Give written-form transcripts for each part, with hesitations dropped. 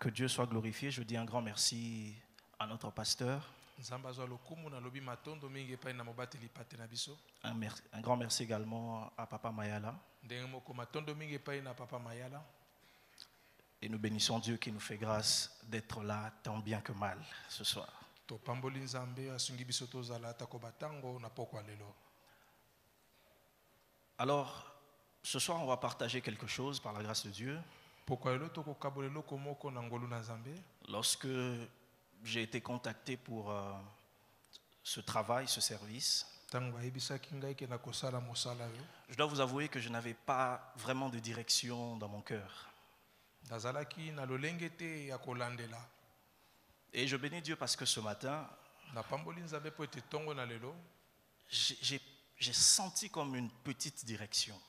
Que Dieu soit glorifié. Je dis un grand merci à notre pasteur. Un grand merci également à Papa Mayala. Et nous bénissons Dieu qui nous fait grâce d'être là tant bien que mal ce soir. Alors, ce soir, on va partager quelque chose par la grâce de Dieu. Lorsque j'ai été contacté pour ce travail, ce service, je dois vous avouer que je n'avais pas vraiment de direction dans mon cœur. Et je bénis Dieu parce que ce matin, j'ai senti comme une petite direction.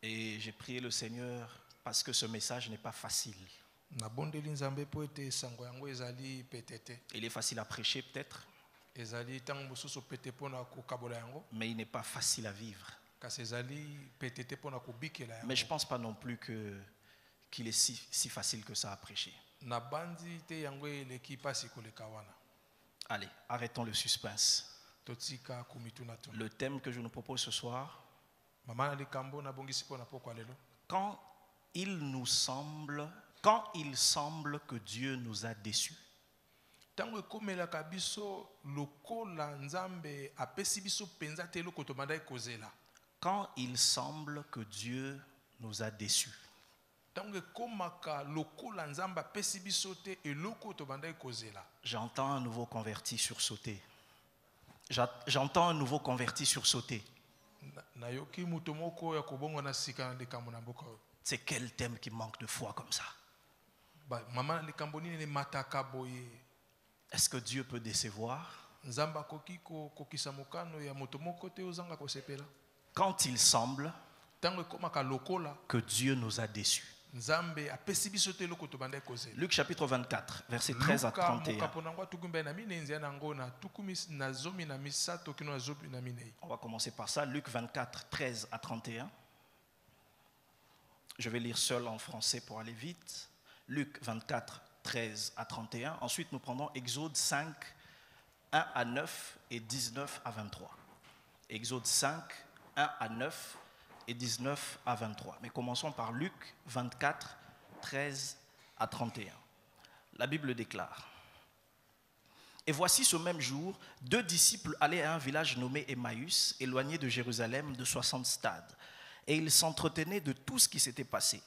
Et j'ai prié le Seigneur parce que ce message n'est pas facile. Il est facile à prêcher peut-être, mais il n'est pas facile à vivre. Mais je ne pense pas non plus qu'il est si facile que ça à prêcher. Allez, arrêtons le suspense. Le thème que je nous propose ce soir: quand il semble que Dieu nous a déçus. Quand il semble que Dieu nous a déçus. J'entends un nouveau converti sursauter. J'entends un nouveau converti sursauter. C'est quel thème qui manque de foi comme ça? Est-ce que Dieu peut décevoir? Quand il semble que Dieu nous a déçus. Luc chapitre 24, versets 13 à 31. On va commencer par ça. Luc 24, 13 à 31. Je vais lire seul en français pour aller vite. Luc 24, 13 à 31. Ensuite, nous prendrons Exode 5, 1 à 9 et 19 à 23. Exode 5, 1 à 9 et 19 à 23. Mais commençons par Luc 24, 13 à 31. La Bible déclare: Et voici ce même jour, 2 disciples allaient à un village nommé Emmaüs, éloigné de Jérusalem de 60 stades. Et ils s'entretenaient de tout ce qui s'était passé.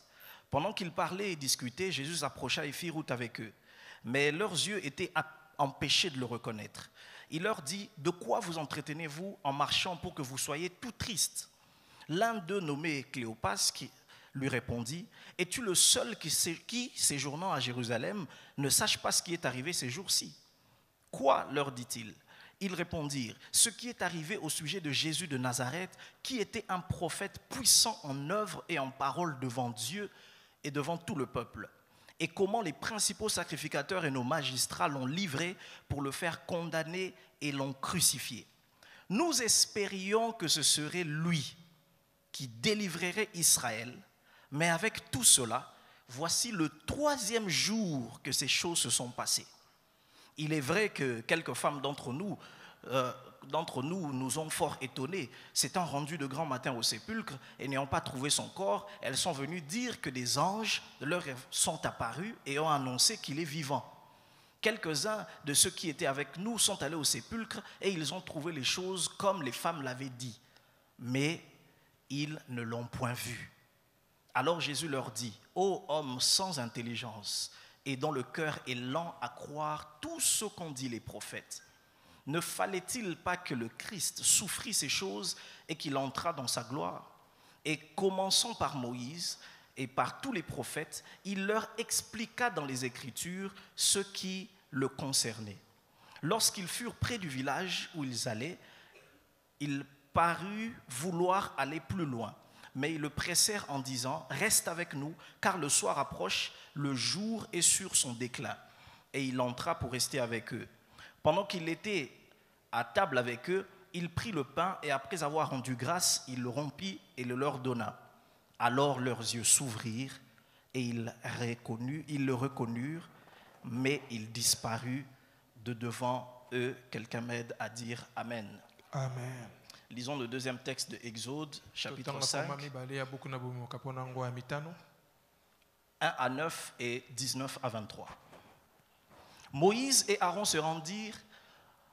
Pendant qu'ils parlaient et discutaient, Jésus s'approcha et fit route avec eux. Mais leurs yeux étaient empêchés de le reconnaître. Il leur dit: De quoi vous entretenez-vous en marchant pour que vous soyez tout tristes? L'un d'eux, nommé Cléopas, qui lui répondit: Es-tu le seul qui, séjournant à Jérusalem, ne sache pas ce qui est arrivé ces jours-ci? Quoi, leur dit-il? Ils répondirent: Ce qui est arrivé au sujet de Jésus de Nazareth, qui était un prophète puissant en œuvre et en parole devant Dieu et devant tout le peuple. Et comment les principaux sacrificateurs et nos magistrats l'ont livré pour le faire condamner et l'ont crucifié. Nous espérions que ce serait lui qui délivrerait Israël, mais avec tout cela, voici le 3e jour que ces choses se sont passées. Il est vrai que quelques femmes d'entre nous nous ont fort étonnés. S'étant rendues de grand matin au sépulcre et n'ayant pas trouvé son corps, elles sont venues dire que des anges leur sont apparus et ont annoncé qu'il est vivant. Quelques-uns de ceux qui étaient avec nous sont allés au sépulcre et ils ont trouvé les choses comme les femmes l'avaient dit. Mais ils ne l'ont point vu. Alors Jésus leur dit: Ô hommes sans intelligence et dont le cœur est lent à croire tout ce qu'ont dit les prophètes, ne fallait-il pas que le Christ souffrit ces choses et qu'il entrât dans sa gloire? Et commençant par Moïse et par tous les prophètes, il leur expliqua dans les Écritures ce qui le concernait. Lorsqu'ils furent près du village où ils allaient, il parut vouloir aller plus loin. Mais ils le pressèrent en disant: Reste avec nous, car le soir approche, le jour est sur son déclin. Et il entra pour rester avec eux. Pendant qu'il était à table avec eux, il prit le pain et après avoir rendu grâce, il le rompit et le leur donna. Alors leurs yeux s'ouvrirent et ils le reconnurent, mais il disparut de devant eux. Quelqu'un m'aide à dire Amen. Amen. Lisons le deuxième texte de Exode, chapitre 5, 1 à 9 et 19 à 23. Moïse et Aaron se rendirent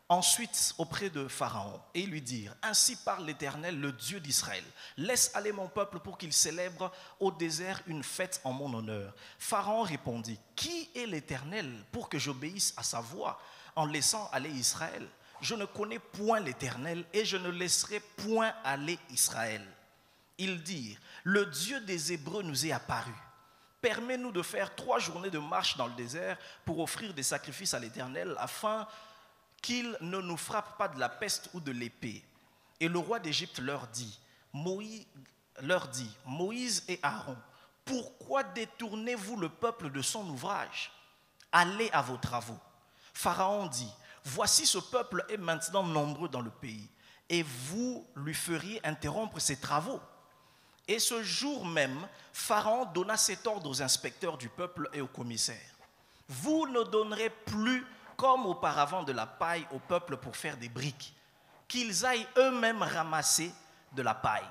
ensuite auprès de Pharaon et lui dirent: Ainsi parle l'Éternel, le Dieu d'Israël. Laisse aller mon peuple pour qu'il célèbre au désert une fête en mon honneur. Pharaon répondit: Qui est l'Éternel pour que j'obéisse à sa voix en laissant aller Israël? Je ne connais point l'Éternel et je ne laisserai point aller Israël. Ils dirent: Le Dieu des Hébreux nous est apparu. Permets-nous de faire 3 journées de marche dans le désert pour offrir des sacrifices à l'Éternel afin qu'il ne nous frappe pas de la peste ou de l'épée. Et le roi d'Égypte leur dit, Moïse et Aaron, pourquoi détournez-vous le peuple de son ouvrage? Allez à vos travaux. Pharaon dit, voici ce peuple est maintenant nombreux dans le pays, et vous lui feriez interrompre ses travaux. Et ce jour même, Pharaon donna cet ordre aux inspecteurs du peuple et aux commissaires. Vous ne donnerez plus comme auparavant de la paille au peuple pour faire des briques, qu'ils aillent eux-mêmes ramasser de la paille.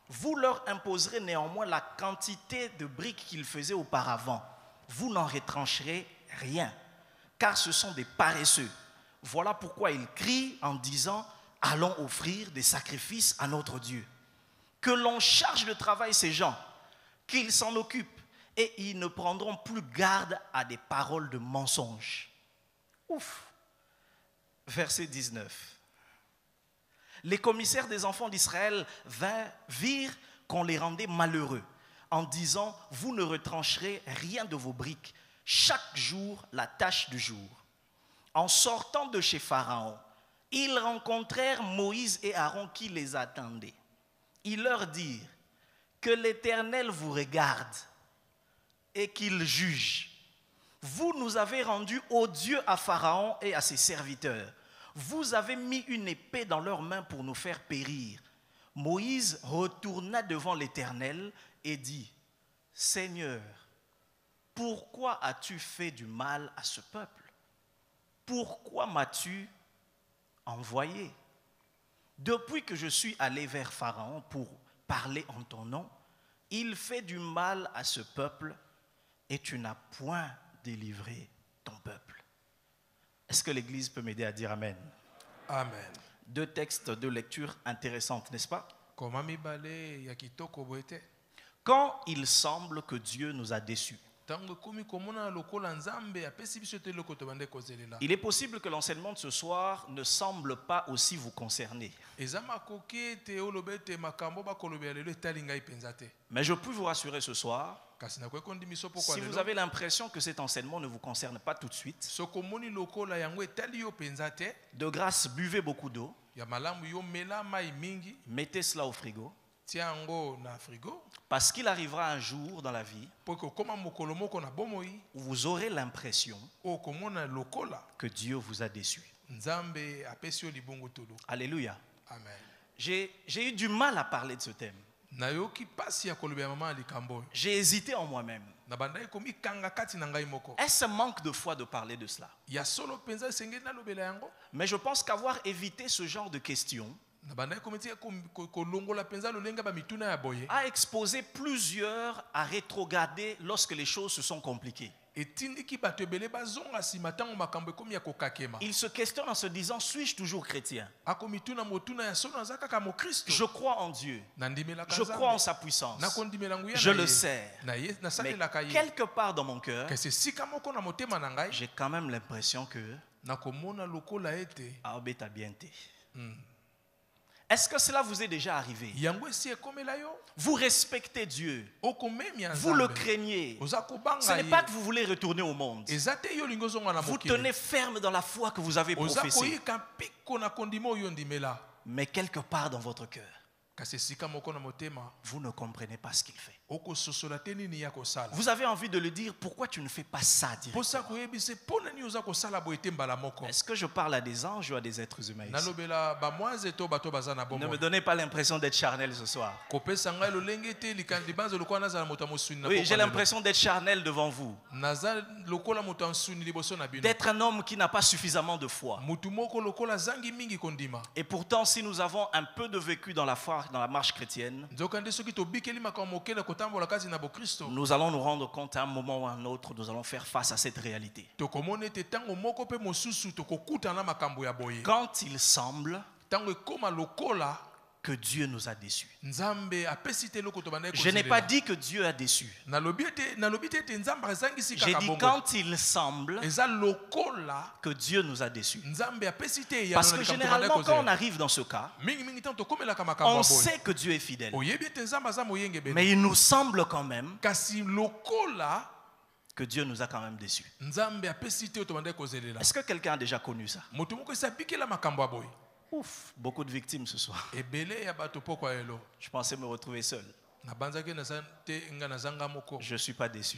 Vous leur imposerez néanmoins la quantité de briques qu'ils faisaient auparavant. Vous n'en retrancherez rien, car ce sont des paresseux. Voilà pourquoi ils crient en disant, allons offrir des sacrifices à notre Dieu. Que l'on charge de travail ces gens, qu'ils s'en occupent, et ils ne prendront plus garde à des paroles de mensonge. Ouf. Verset 19. Les commissaires des enfants d'Israël virent qu'on les rendait malheureux, en disant, vous ne retrancherez rien de vos briques, chaque jour la tâche du jour. En sortant de chez Pharaon, ils rencontrèrent Moïse et Aaron qui les attendaient. Ils leur dirent, que l'Éternel vous regarde et qu'il juge. Vous nous avez rendus odieux à Pharaon et à ses serviteurs. Vous avez mis une épée dans leurs mains pour nous faire périr. Moïse retourna devant l'Éternel et dit, Seigneur, pourquoi as-tu fait du mal à ce peuple? Pourquoi m'as-tu envoyé? Depuis que je suis allé vers Pharaon pour parler en ton nom, il fait du mal à ce peuple et tu n'as point délivré ton peuple. Est-ce que l'Église peut m'aider à dire Amen? Amen. 2 textes de lecture intéressantes, n'est-ce pas? Quand il semble que Dieu nous a déçus, il est possible que l'enseignement de ce soir ne semble pas aussi vous concerner. Mais je peux vous rassurer ce soir, si vous avez l'impression que cet enseignement ne vous concerne pas tout de suite, de grâce, buvez beaucoup d'eau, mettez cela au frigo, parce qu'il arrivera un jour dans la vie où vous aurez l'impression que Dieu vous a déçu. Alléluia. Amen. J'ai eu du mal à parler de ce thème. J'ai hésité en moi-même. Est-ce un manque de foi de parler de cela? Mais je pense qu'avoir évité ce genre de questions a exposé plusieurs à rétrograder lorsque les choses se sont compliquées. Il se questionne en se disant, suis-je toujours chrétien? Je crois en Dieu. Je crois en sa puissance. Je le sers. Mais quelque part dans mon cœur, j'ai quand même l'impression que Aobet a bien été. Est-ce que cela vous est déjà arrivé? Vous respectez Dieu. Vous le craignez. Ce n'est pas que vous voulez retourner au monde. Vous tenez ferme dans la foi que vous avez professée. Mais quelque part dans votre cœur, vous ne comprenez pas ce qu'il fait. okososola te nini ya kosala. Vous avez envie de le dire, pourquoi tu ne fais pas ça directement? Posa koyebise pona ni oza kosala boye te mbala moko. Est-ce que je parle à des anges ou à des êtres humains ici? Nalobela ba mwaze to bato bazana Ne bombo. me donnez pas l'impression d'être charnel ce soir. Kopesa ngai lolenge te likandi banzo lokwa nazala moto mosuni na Oui, j'ai pokwa lelo. l'impression d'être charnel devant vous. Naza lokola moto ansuni liboso na bino. D'être un homme qui n'a pas suffisamment de foi. Mutu moko lokola zangi mingi kondima. Et pourtant, si nous avons un peu de vécu dans la foi, dans la marche chrétienne, Nzokande soki to bikeli makambo kele kotambola kazi na bo Kristo. nous allons nous rendre compte à un moment ou à un autre, nous allons faire face à cette réalité. Tokomone te tango moko pe mosusu tokokutana makambo ya boye. Quand il semble Tango ekoma lokola que Dieu nous a déçus. Nzambe apesi te loko to banda Je n'ai pas dit que Dieu a déçu. nalobi te nzambe azangisi J'ai kaka dit bongo. quand il semble Eza lokola que Dieu nous a déçus. nzambe apesi te ya Parce na que likambo généralement, banda quand on kozela. arrive dans ce cas, mingi tango tokomelaka makambo on ya boye. sait que Dieu est fidèle. Oyebi te nzambe aza moyenge bene. Mais il nous semble quand même Kasi lokola que Dieu nous a quand même déçus. nzambe apesi te to banda kozelela. Est-ce que quelqu'un a déjà connu ça? Moto moko esabikela makambo ya boye. Ouf, beaucoup de victimes ce soir. Ebele ya bato pokwa elo. Je pensais me retrouver seul. Na banzaki na te nga na zanga moko. Je ne suis pas déçu.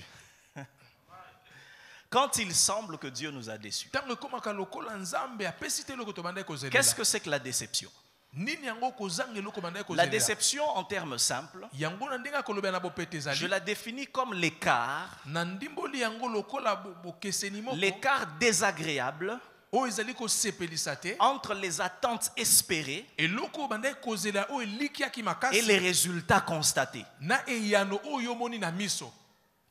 Quand il semble que Dieu nous a déçus. Tango ekomaka lokola nzambe apesi te loko to banda kozelela. Qu'est-ce que c'est que la déception? Nini yango kozanga loko banda La kozelela. déception, en termes simples, Yango na ndenga kolobela na bopete je ezali. la définis comme l'écart, Na ndimboli yango lokola bokeseni moko. l'écart désagréable O ezali ko sepelisa te. entre les attentes espérées Eloko banda kozela o elikiaki et makasi. les résultats constatés. Na eyano oyo moni na miso.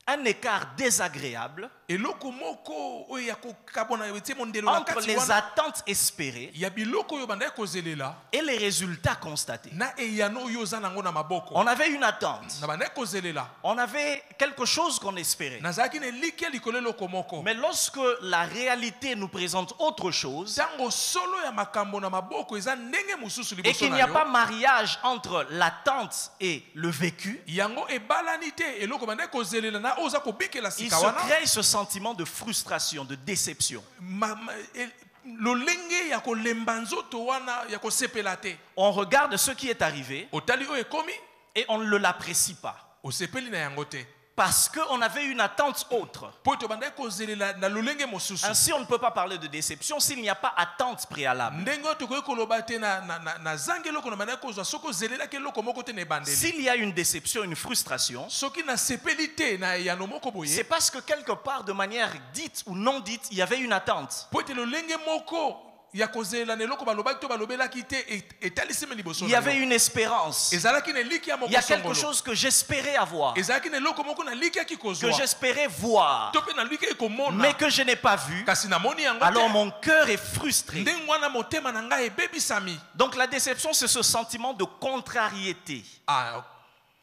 Un écart désagréable Eloko moko oyo ya kokabona etie mondelo na entre kati les wana. attentes espérées Ya biloko oyo banda kozelela. et les résultats constatés. Na eyano oyo za nango na maboko. On avait une attente. Na banda kozelela. On avait quelque chose qu'on espérait. Nazaki ne likia likolo eloko moko. Mais lorsque la réalité nous présente autre chose Tango solo ya makambo na maboko eza ndenge mususu et liboso qu'il na n'y a yo. pas mariage entre l'attente et le vécu, Yango ebalani te eloko banda kozelela na oza kobikela il sika se wana. crée ce sentiment de frustration, de déception. Lolenge ya kolemba nzoto wana ya kosepela te. On regarde ce qui est arrivé Otali oyo ekomi et on ne l'apprécie pas. osepeli na yango te. Parce qu'on avait une attente autre. Po to banda kozelela na lolenge mosusu. Ainsi, on ne peut pas parler de déception s'il n'y a pas attente préalable. Ndenge to koyi koloba te na zange loko na banda kozwa soko zelela ke loko moko te na ebandeli. S'il y a une déception, une frustration, Soki na sepeli te na yano moko boye. c'est parce que quelque part, de manière dite ou non dite, il y avait une attente. Po te lolenge moko ya kozelela na eloko balobaki to balobelaki te etalisime liboso Il y na avait yo. une espérance. Ezalaki na liki ya moko Il y a quelque songolo. chose que j'espérais avoir, Ezalaki na eloko moko na liki ya que kikozwa. j'espérais voir, To pe na liki ekomona. mais que je n'ai pas vu. Kasi na moni yango Alors te. mon cœur est frustré. Ndenge wana motema na ngai ebebisami. Donc la déception, c'est ce sentiment de contrariété. Ah,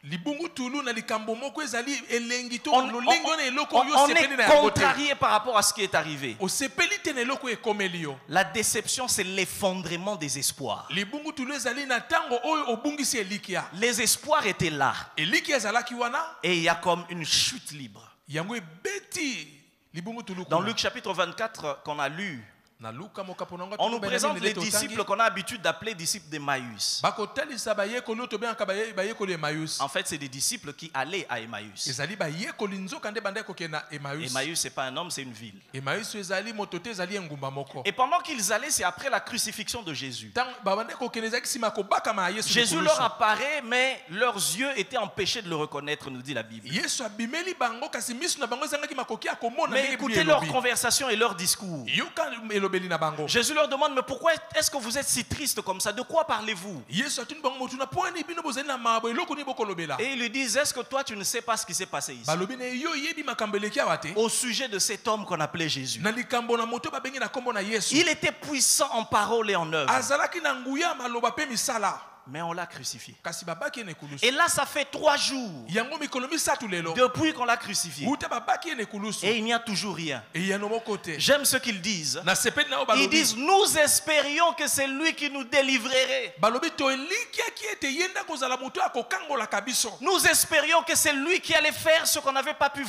libungu tulu na likambo moko ezali elengi to On, lolengo na eloko yo on sepeli est na yango te. contrarié par rapport à ce qui est arrivé. Osepeli te na eloko ekomeli yo. La déception, c'est l'effondrement des espoirs. Libungu tulu ezali na tango oyo obungisi elikia. Les espoirs étaient là. Elikia ezalaki wana Et il y a comme une chute libre. yango ebeti libungu tulu Dans kuna. Luc chapitre 24 qu'on a lu, Na Luka moka ponanga on nous présente les disciples qu'on a l'habitude d'appeler disciples d'Emmaüs. bakotalisa bayekoli oyo tobengaka bayekoli Emmaüs. En fait, c'est des disciples qui allaient à Emmaüs. Ezali bayekoli nzoka nde banda kokende na Emmaüs. Emmaüs, ce n'est pas un homme, c'est une ville. Emmaüs ezali moto te ezali engumba moko. Et pendant qu'ils allaient, c'est après la crucifixion de Jésus. Tango babanda kokende ezaki sima kobakama ya Yesu. Jésus likulusu. leur apparaît, mais leurs yeux étaient empêchés de le reconnaître, nous dit la Bible. Yesu abimeli bango kasi misu na bango ezangaki makoki ya komona Mais ndenge écoutez Bible leur elobi. conversation et leur discours. Yoka elobeli na bango. Jésus leur demande, mais pourquoi est-ce que vous êtes si triste comme ça? De quoi parlez-vous? Yesu atuni bango motu na poni bino bozali na mabo eloko ni bokolobela. Et ils lui disent, est-ce que toi tu ne sais pas ce qui s'est passé ici? Balobi na yo yebi makambo eleki awa te. Au sujet de cet homme qu'on appelait Jésus. Na likambo na moto babengi na kombo na Yesu. Il était puissant en parole et en œuvre. Azalaki na nguya maloba pe misala. Mais on l'a crucifié. Kasi babaki ene kulusu. Et là, ça fait 3 jours Yango mikolo misatu lelo. depuis qu'on l'a crucifié. Uta babaki ene kulusu. Et il n'y a toujours rien. Et yano moko te. J'aime ce qu'ils disent. Na sepeli na o Ils balobi. disent, nous espérions que c'est lui qui nous délivrerait. Balobi to eliki aki ete yenda kozala moto akokangola kabiso. Nous espérions que c'est lui qui allait faire ce qu'on n'avait pas pu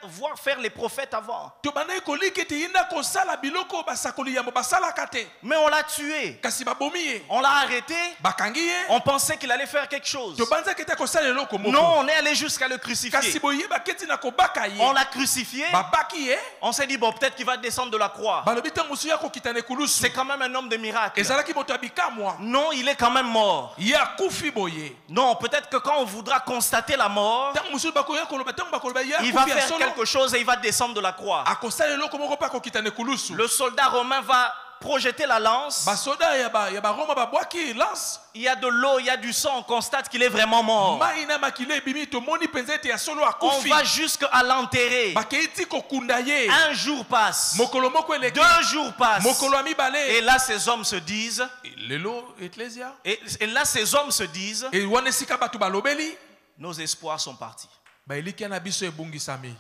voir faire les prophètes avant. To bana koliki ete yenda kosala biloko basakoli yambo basala kate. Mais on l'a tué. Kasi babomi ye. On l'a arrêté. Bakangi ye. On pensait qu'il allait faire quelque chose. tobanza kete kosala eloko moko. Non, on est allé jusqu'à le crucifier. Kasi boyeba keti na kobaka ye. On l'a crucifié. Babaki ye. On s'est dit, bon, peut-être qu'il va descendre de la croix. Balobi tango musu ya kokita na ekulusu. C'est quand même un homme de miracle. Ezalaki moto abikamwa. Non, il est quand même mort. Ye akufi boye. Non, peut-être que quand on voudra constater la mort, Tango musu bakoya koloba tango bakoloba ye il va akufi ya faire solo. quelque chose et il va descendre de la croix. Akosala eloko moko pa kokita na ekulusu. Le soldat romain va projeter la lance. Basoda ya ba Roma babwaki lance. Il y a de l'eau, il y a du sang, on constate qu'il est vraiment mort. Maina makile bimi to moni penzete ya solo On akufi. va jusqu'à l'enterrer. Bakeiti kokunda ye. Un jour passe. Mokolo moko eleki. 2 jours passent. Mokolo amibale. Et là, ces hommes se disent. Lelo ecclesia. Et là, ces hommes se disent. Et wana esika batu balobeli. Nos espoirs sont partis. Ba eliki na biso ebungisami.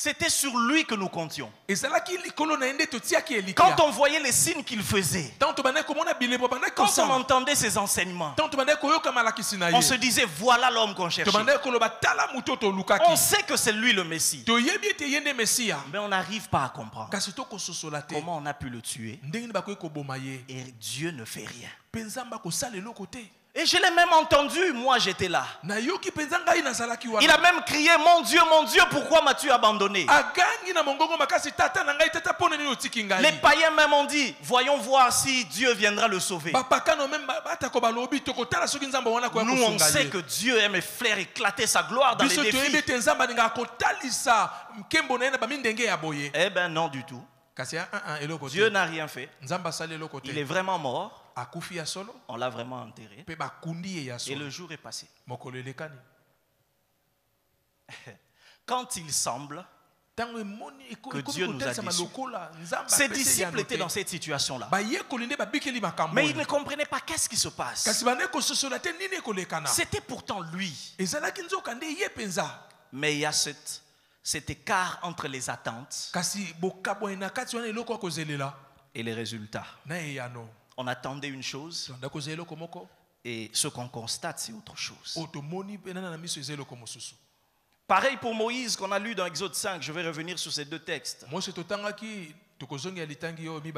C'était sur lui que nous comptions. Ezalaki likolo na ende totiaki eliki. Quand on voyait les signes qu'il faisait, Tanto bana komona bilebo bana quand on kosama. entendait ses enseignements, Tanto bana koyoka malakisi na ye. on se disait, voilà l'homme qu'on To cherchait. bana koloba tala muto to On lukaki. sait que c'est lui le Messie. To yebi ete yende Messia. Mais on n'arrive pas à comprendre Kasi to kososola te. comment on a pu le tuer. Ndenge bakoyi koboma ye. Et Dieu ne fait rien. Penzamba kosala eloko te. Et je l'ai même entendu, moi j'étais là. Na yoki penzanga ina salaki wana. Il a même crié, mon Dieu, pourquoi m'as-tu abandonné? Agangi na mongongo makasi tata na ngai tata pone ni otiki ngai. Les païens même ont dit, voyons voir si Dieu viendra le sauver. Bapakano même bata ko balobi to kotala soki nzamba wana ko Nous on sait que Dieu aime faire éclater sa gloire dans les biso to défis. yebe te nzamba ninga kotalisa mkembo na ena ba mindenge ya boye. Eh ben non du tout. Kasi eloko te. Dieu n'a rien fait. Nzamba sala eloko te. Il est vraiment mort. Akufi ya solo. On l'a vraiment enterré. Pe bakundi ya Et solo. le jour est passé. Mokolo elekani. Quand il semble que Dieu nous a déçus. Ses disciples étaient dans cette situation-là. Mais ils ne comprenaient pas qu'est-ce qui se passe. C'était pourtant lui. Mais il y a cet écart entre les attentes et les résultats. On attendait une chose et ce qu'on constate, c'est autre chose. Pareil pour Moïse qu'on a lu dans Exode 5. Je vais revenir sur ces deux textes.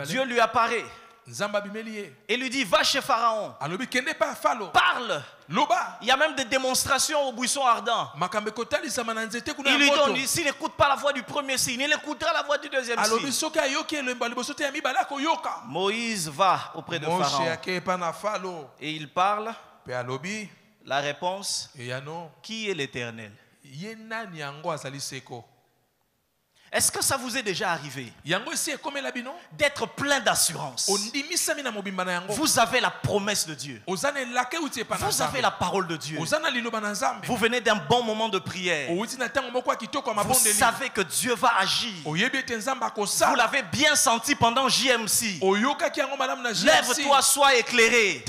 Dieu lui apparaît et lui dit, va chez Pharaon. Parle. Il y a même des démonstrations au buisson ardent. Il lui donne, s'il n'écoute pas la voix du premier signe, il écoutera la voix du deuxième signe. Moïse va auprès de Pharaon et il parle. La réponse, qui est l'Éternel? Est-ce que ça vous est déjà arrivé d'être plein d'assurance? Vous avez la promesse de Dieu. Vous avez la parole de Dieu. Vous venez d'un bon moment de prière. Vous savez que Dieu va agir. Vous l'avez bien senti pendant JMC. Lève-toi, sois éclairé.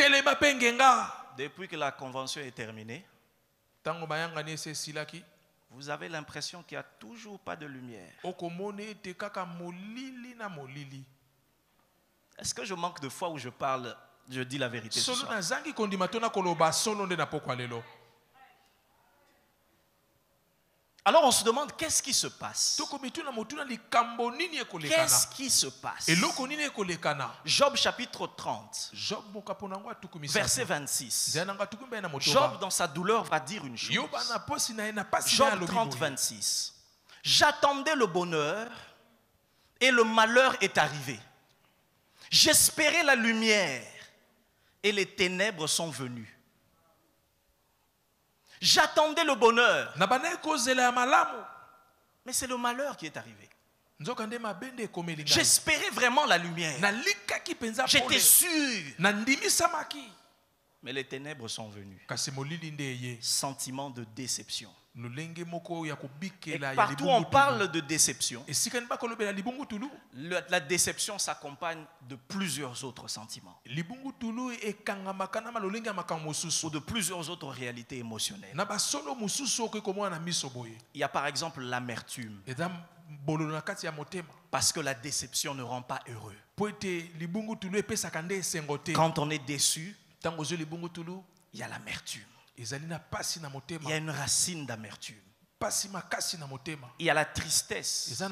Depuis que la convention est terminée, vous avez l'impression qu'il n'y a toujours pas de lumière. Est-ce que je manque de foi où je parle, je dis la vérité ce soir? Alors on se demande qu'est-ce qui se passe? Qu'est-ce qui se passe? Job chapitre 30, verset 26. Job dans sa douleur va dire une chose. Job 30, 26. J'attendais le bonheur et le malheur est arrivé. J'espérais la lumière et les ténèbres sont venues. J'attendais le bonheur. Mais c'est le malheur qui est arrivé. J'espérais vraiment la lumière. J'étais sûr. Mais les ténèbres sont venues. Sentiment de déception. Et partout on parle de déception. La déception s'accompagne de plusieurs autres sentiments. Ou de plusieurs autres réalités émotionnelles. Il y a par exemple l'amertume. Parce que la déception ne rend pas heureux. Quand on est déçu, il y a l'amertume. Il y a une racine d'amertume. Il y a la tristesse. Vous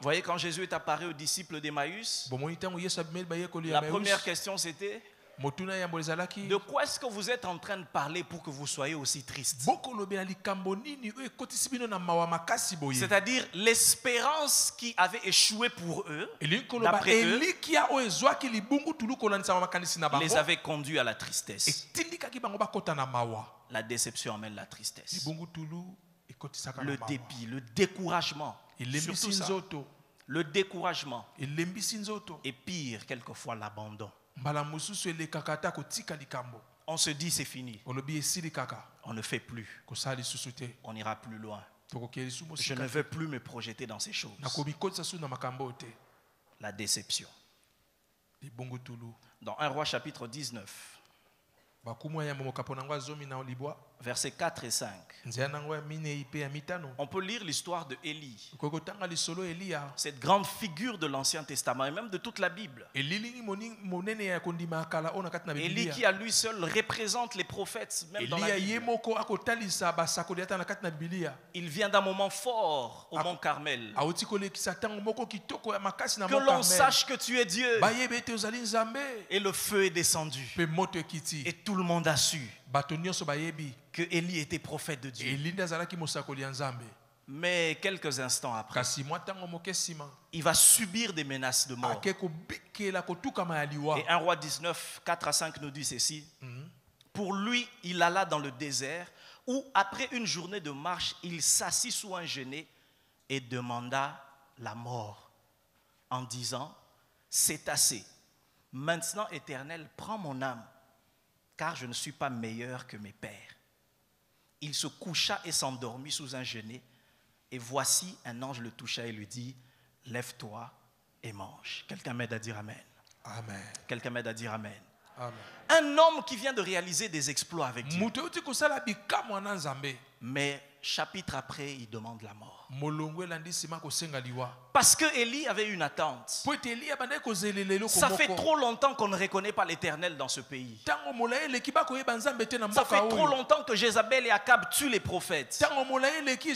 voyez, quand Jésus est apparu aux disciples d'Emmaüs, la première question c'était, motuna yambo ezalaki De quoi est-ce que vous êtes en train de parler pour que vous soyez aussi triste? bokolobela likambo nini oyo ekotisi bino na mawa makasi boye C'est-à-dire l'espérance qui avait échoué pour eux, elingi koloba d'après eux, elikia oyo ezwaki libungu tulu kolandisa makanisi na les bango avait conduits à la tristesse. etindikaki bango bakota na mawa La déception amène la tristesse. libungu tulu ekotisaka Le na mawa dépit, le découragement. elembisi Surtout ça, nzoto le découragement. elembisi nzoto Et pire, quelquefois, l'abandon. mbala mosusu elekaka ata kotika likambo On se dit c'est fini. olobi esili kaka On ne fait plus. kosala lisusu te On ira plus loin. tokokia lisusu Je mosika ne veux plus me projeter dans ces choses. nakomikotisa su na makambo oyo te La déception. libungu tulu Dans 1 Roi chapitre 19, bakumu ya yambo mokapo nango azomi na libwa versets 4 et 5, nzela nango ya minei mpe ya mitano on peut lire l'histoire de Élie, okoki kotanga lisolo eliya cette grande figure de l'Ancien Testament et même de toute la Bible. elilingi monene ya kondima ya kala oyo na kati na Élie bibilia qui à lui seul représente les prophètes, même dans la eliya ye Bible. moko akotalisa basakoli ata na kati na bibilia Il vient d'un moment fort au mont Carmel. awuti kolekisa ntango moko kitoko ya makasi na Que mont l'on Carmel. sache que tu es Dieu. bayebe ete ozali nzambe Et le feu est descendu. mpe moto ekiti Et tout le monde a su bato nyonso bayebi que Élie était prophète de Dieu. eli nde azalaki mosakoli ya nzambe Mais quelques instants après, kasi mwa ntango moke nsima il va subir des menaces de mort. ake kobikela kotukama ya liwa Et 1 Roi 19, 4 à 5 nous dit ceci. Pour lui, il alla dans le désert où, après une journée de marche, il s'assit sous un genêt et demanda la mort en disant, c'est assez. Maintenant, Éternel, prends mon âme, car je ne suis pas meilleur que mes pères. Il se coucha et s'endormit sous un genêt, et voici un ange le toucha et lui dit, lève-toi et mange. Quelqu'un m'aide à dire Amen. amen Quelqu'un m'aide à dire Amen. amen Un homme qui vient de réaliser des exploits avec Dieu. moto euti kosala bikamwa na nzambe Mais chapitre après, il demande la mort. molongo elandi nsima kosenga liwa Parce que Élie avait une attente. po ete eliya bandaki kozelela eloko Ça fait moko trop longtemps qu'on ne reconnaît pas l'Éternel dans ce pays. ntango molai eleki bakoyeba nzambe te na Ça mboka fait trop oyo longtemps que Jézabel et Akab tuent les prophètes. ntango molai eleki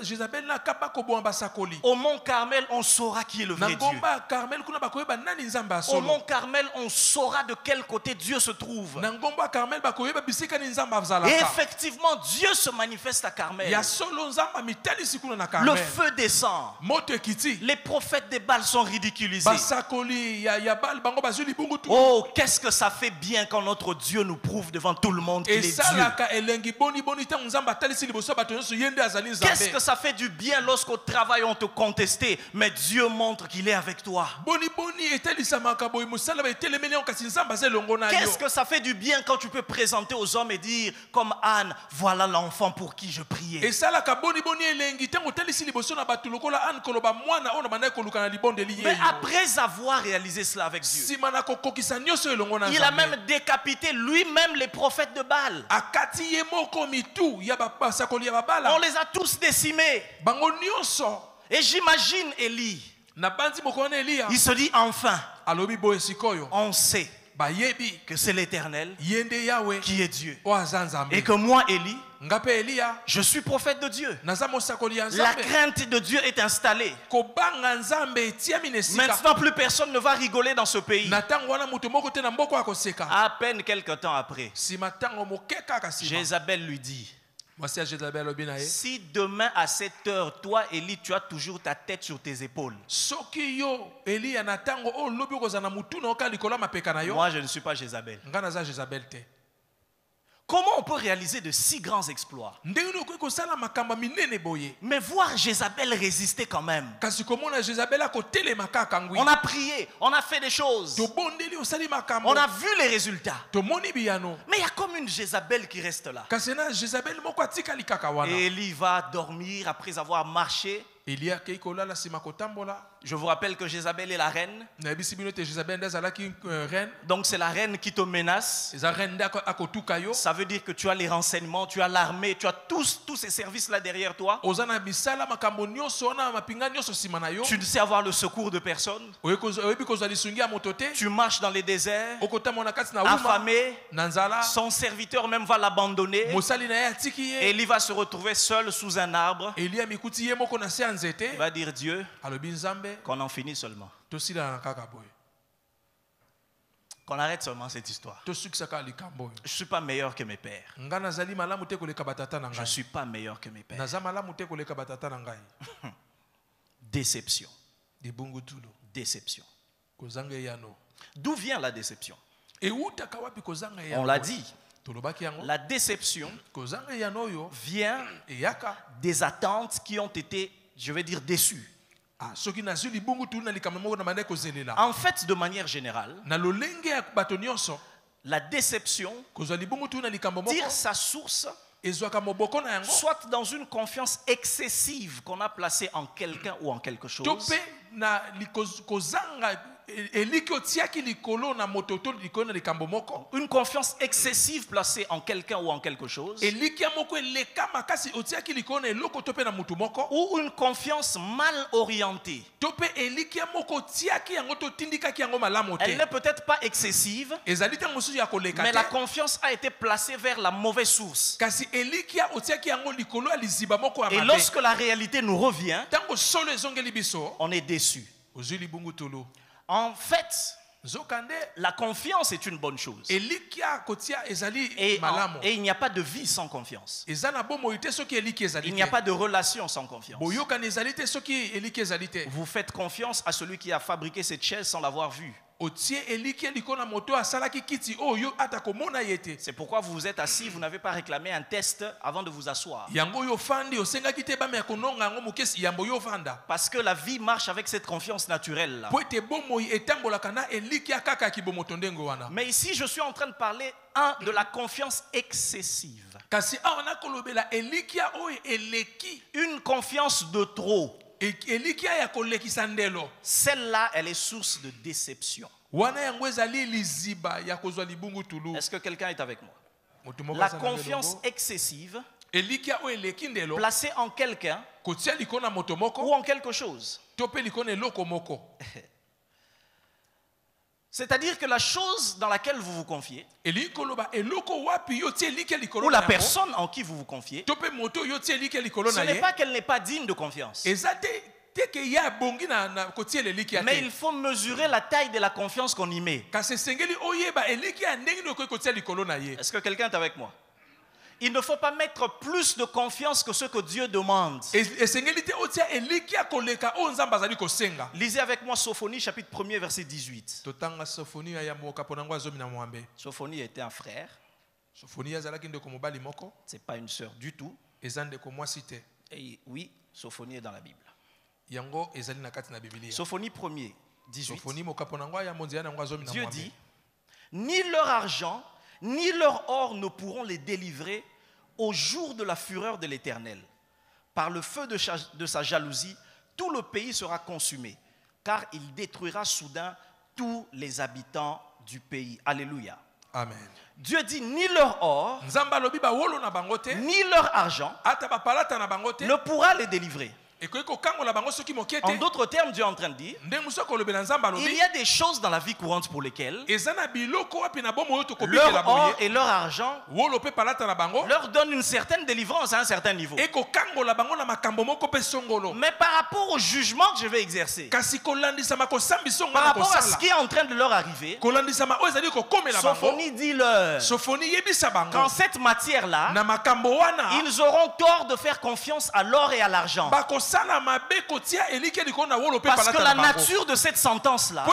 jezabel na kaba koboma basakoli Au mont Carmel, on saura qui est le na vrai Dieu. ngomba ya carmel kuna bakoyeba nani nzambe ya Au solo mont Carmel, on saura de quel côté Dieu se trouve. na ngomba ya carmel bakoyeba bisika ni nzambe Et azalaka effectivement, Dieu se manifeste à Carmel. ya solo nzambe amitalisi kuna na Le carmel feu descend. moto ekiti Les prophètes des Baals sont ridiculisés. basakoli ya bale bango bazwi libungu tu Oh, qu'est-ce que ça fait bien quand notre Dieu nous prouve devant tout le monde qu'il est Dieu. esalaka elengi boni ntango nzambe atalisi liboso ya bato nyonso ye nde azali Qu'est-ce que nzambe ça fait du bien lorsqu'au travail on te contestait, mais Dieu montre qu'il est avec toi. boni etalisamaka boye mosala baetelemeli yango kasi nzambe aza elongo na yo Qu'est-ce que ça fait du bien quand tu peux présenter aux hommes et dire, comme Anne, voilà l'enfant pour qui je priais. esalaka boni elengi ntango otalisi liboso na bato lokola ane koloba mwana oyo na bandaki koluka na libondeli Mais yeyo après avoir réalisé cela avec Dieu, nsima na kokokisa nyonso elongo na il a nzambe même décapité lui-même les prophètes de Baal. akati ye moko mitu ya basakoli ya babala On les a tous décimés. bango nyonso Et j'imagine Élie, na bandi moko wana eliya il se dit enfin, alobi boye sikoyo on sait bayebi que c'est l'Éternel ye nde yawe qui est Dieu. oyo aza nzambe Et que moi, Élie, nga mpe eliya je suis prophète de Dieu. naza mosakoli ya La nzambe crainte de Dieu est installée. kobanga nzambe etiami na esika Maintenant, plus personne ne va rigoler dans ce pays. na ntango wana moto moko te na mboka akoseka À peine quelque temps après, nsima ntango moke kaka nsima Jézabel lui dit, mwasi ya jezabel alobi na ye si demain à cette heure, toi, Élie, tu as toujours ta tête sur tes épaules, soki yo eliya na ntango oyo lobi okozala na mutu na oka likolo ya mapeka na yo moi, je ne suis pas Jézabel. nga naza jezabel te Comment on peut réaliser de si grands exploits? ndenge nini okoki kosala makambo minene boye Mais voir Jézabel résister quand même. kasi komona jezabel akotelema kaka ngwi On a prié, on a fait des choses, tobondeli osali makambo on a vu les résultats. tomoni biyano Mais il y a comme une Jézabel qui reste là. kasi na jezabel moko atikali kaka wana Et Élie va dormir après avoir marché. eliya akei kolala nsima kotambola Je vous rappelle que Jézabel est la reine. nayebisi bino te jezabel nde azalaki reine Donc c'est la reine qui te menace. eza reine nde akotuka yo Ça veut dire que tu as les renseignements, tu as l'armée, tu as tous ces services-là derrière toi. oza na misala makambo nyonso wana mapinga nyonso nsima na yo Tu ne sais avoir le secours de personne. oyebi kozwa lisungi ya moto te Tu marches dans les déserts, okotambola na kati na wuma affamé. na nzala Son serviteur même va l'abandonner. mosali na ye atiki Et ye il va se retrouver seul sous un arbre. eliya mikuti ye moko na se ya nzete Il va dire Dieu, alobi nzambe qu'on en finit seulement. tosilana na kaka boye Qu'on arrête seulement cette histoire. Je ne suis pas meilleur que mes pères. Je ne suis pas meilleur que mes pères. Déception. Déception. D'où vient la déception? On l'a dit. La déception vient des attentes qui ont été, je vais dire, déçues. En fait, de manière générale, la déception tire sa source soit dans une confiance excessive qu'on a placée en quelqu'un ou en quelque chose, une confiance excessive placée en quelqu'un ou en quelque chose, ou une confiance mal orientée. Elle n'est peut-être pas excessive, mais la confiance a été placée vers la mauvaise source. Et lorsque la réalité nous revient, on est déçu. En fait, la confiance est une bonne chose. Et il n'y a pas de vie sans confiance. Il n'y a pas de relation sans confiance. Vous faites confiance à celui qui a fabriqué cette chaise sans l'avoir vue. C'est pourquoi vous vous êtes assis, vous n'avez pas réclamé un test avant de vous asseoir. Parce que la vie marche avec cette confiance naturelle-là. Mais ici, je suis en train de parler de la confiance excessive. Une confiance de trop. Celle-là, elle est source de déception. Est-ce que quelqu'un est avec moi? La confiance excessive placée en quelqu'un ou en quelque chose. C'est-à-dire que la chose dans laquelle vous vous confiez, ou la personne en qui vous vous confiez, ce n'est pas qu'elle n'est pas digne de confiance. Mais il faut mesurer la taille de la confiance qu'on y met. Est-ce que quelqu'un est avec moi? Il ne faut pas mettre plus de confiance que ce que Dieu demande. Lisez avec moi Sophonie chapitre 1er verset 18. Sophonie était un frère. Ce n'est pas une sœur du tout. Et oui, Sophonie est dans la Bible. Sophonie 1er 18. Dieu dit, ni leur argent, ni leur or ne pourront les délivrer au jour de la fureur de l'Éternel. Par le feu de sa jalousie, tout le pays sera consumé, car il détruira soudain tous les habitants du pays. Alléluia. Amen. Dieu dit, ni leur or, ni leur argent ne pourra les délivrer. En d'autres termes, Dieu est en train de dire, il y a des choses dans la vie courante pour lesquelles leur or et leur argent leur donnent une certaine délivrance à un certain niveau. Mais par rapport au jugement que je vais exercer, par rapport à ce qui est en train de leur arriver, Sophonie dit-leur qu'en cette matière-là, ils auront tort de faire confiance à l'or et à l'argent. Parce que la nature de cette sentence-là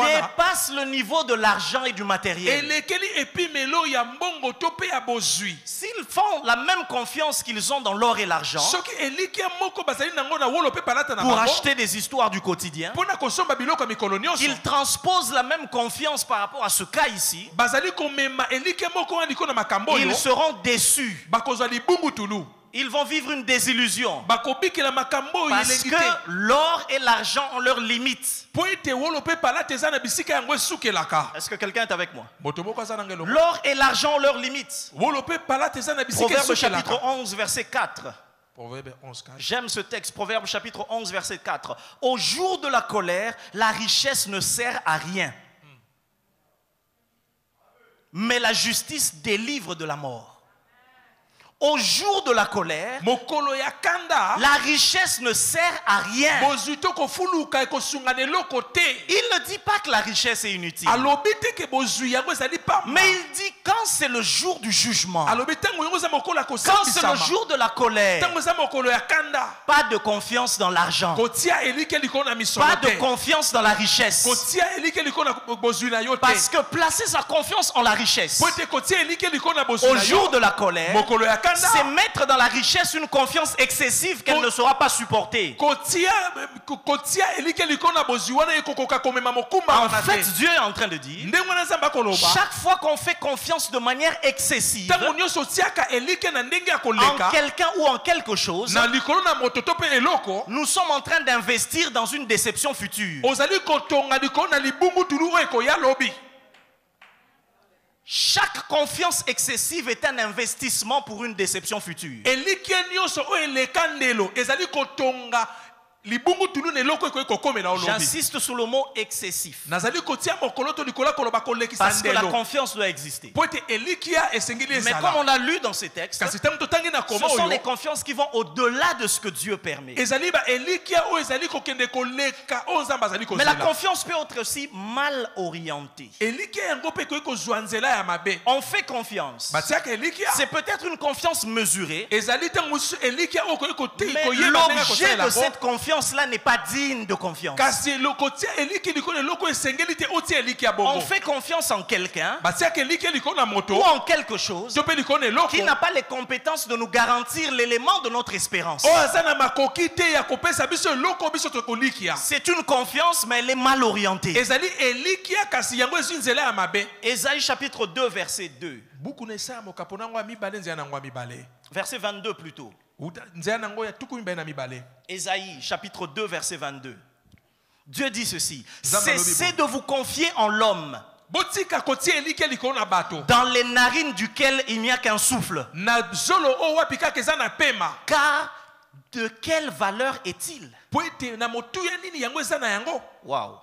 dépasse le niveau de l'argent et du matériel. S'ils font la même confiance qu'ils ont dans l'or et l'argent pour acheter des histoires du quotidien, ils transposent la même confiance par rapport à ce cas ici, ils seront déçus. Ils vont vivre une désillusion. Parce que l'or et l'argent ont leurs limites. Est-ce que quelqu'un est avec moi? L'or et l'argent ont leurs limites. Proverbe chapitre 11 verset 4. J'aime ce texte, Proverbe chapitre 11 verset 4. Au jour de la colère, la richesse ne sert à rien. Mais la justice délivre de la mort. Au jour de la colère, mokolo ya kanda la richesse ne sert à rien. bozuto kofuluka ekosunga ne lokote. Il ne dit pas que la richesse est inutile. Alobi te ke bozui yango ezali pamba. Mais il dit quand c'est le jour du jugement, Alobi tango yango za mokolo quand c'est le jour de la colère, tango za mokolo ya kanda pas de confiance dans l'argent, kotia elike liko na misolo pas de te. confiance dans la richesse. Kotia elike liko na bozui na yo te. Parce que placer sa confiance en la richesse Pote kotia elike liko na bozui au na jour yo de la colère, mokolo ya kanda c'est mettre dans la richesse une confiance excessive qu'elle ne saura pas supporter. kotia elike liko na bozui wana ekokoka komema mokumba En wana te. fait, Dieu est en train de dire, Ndenge wana Nzambe akoloba chaque fois qu'on fait confiance de manière excessive tango nyonso tiaka elike na ndenge ya en koleka quelqu'un ou en quelque chose, na likolo na moto to pe eloko nous sommes en train d'investir dans une déception future. ozali kotonga likolo na libungu tulu oyo ekoya lobi. Chaque confiance excessive est un investissement pour une déception future. elike nyonso oyo eleka ndelo ezali kotonga libungu tulu na eloko ekoki kokomela olobi. J'insiste sur le mot excessif. nazali kotia mokolo to likolo koloba kolekisa Parce que la ndelo confiance doit exister. po ete elikia esengeli Mais comme ezala on l'a lu dans ces textes, kasi ntango totangi na ce koma sont les oyo confiances qui vont au-delà de ce que Dieu permet. ezali ba elikia oyo ezali kokende koleka oyo nzambe azali Mais la kozela. confiance peut être aussi mal orientée. elikia yango mpe ekoki kozwa nzela ya mabe On fait confiance. batiaka elikia C'est peut-être une confiance mesurée, ezali ntango mosusu elikia oyo okoki mais koyeba ndenge ya l'objet kosalela de yango cette confiance-là n'est pas digne de confiance. kasi lokotia eliki likolo eloko esengeli te otia eliki ya On bongo fait confiance en quelqu'un batiaka eliki likolo na moto ou en quelque chose to mpe likolo na eloko qui n'a pas les compétences de nous garantir l'élément de notre espérance. oyo aza na makoki te ya kopesa biso eloko biso tokolikia. C'est une confiance, mais elle est mal orientée. ezali elikia kasi yango ezwi nzela ya mabe. Ésaïe chapitre 2, verset 2. buku na esaya mokapo nango ya mibale nzela nango ya mibale Verset 22 plutôt. nzela nango ya tuku mibale na mibale. Ésaïe chapitre 2, verset 22. Dieu dit ceci: Zamba cessez de vous confier en l'homme, botika kotia elikia likolo na bato dans les narines duquel il n'y a qu'un souffle. na zolo oyo wapi kaka eza na pema Car de quelle valeur est-il? po ete na motuya nini yango eza na yango. Waouh.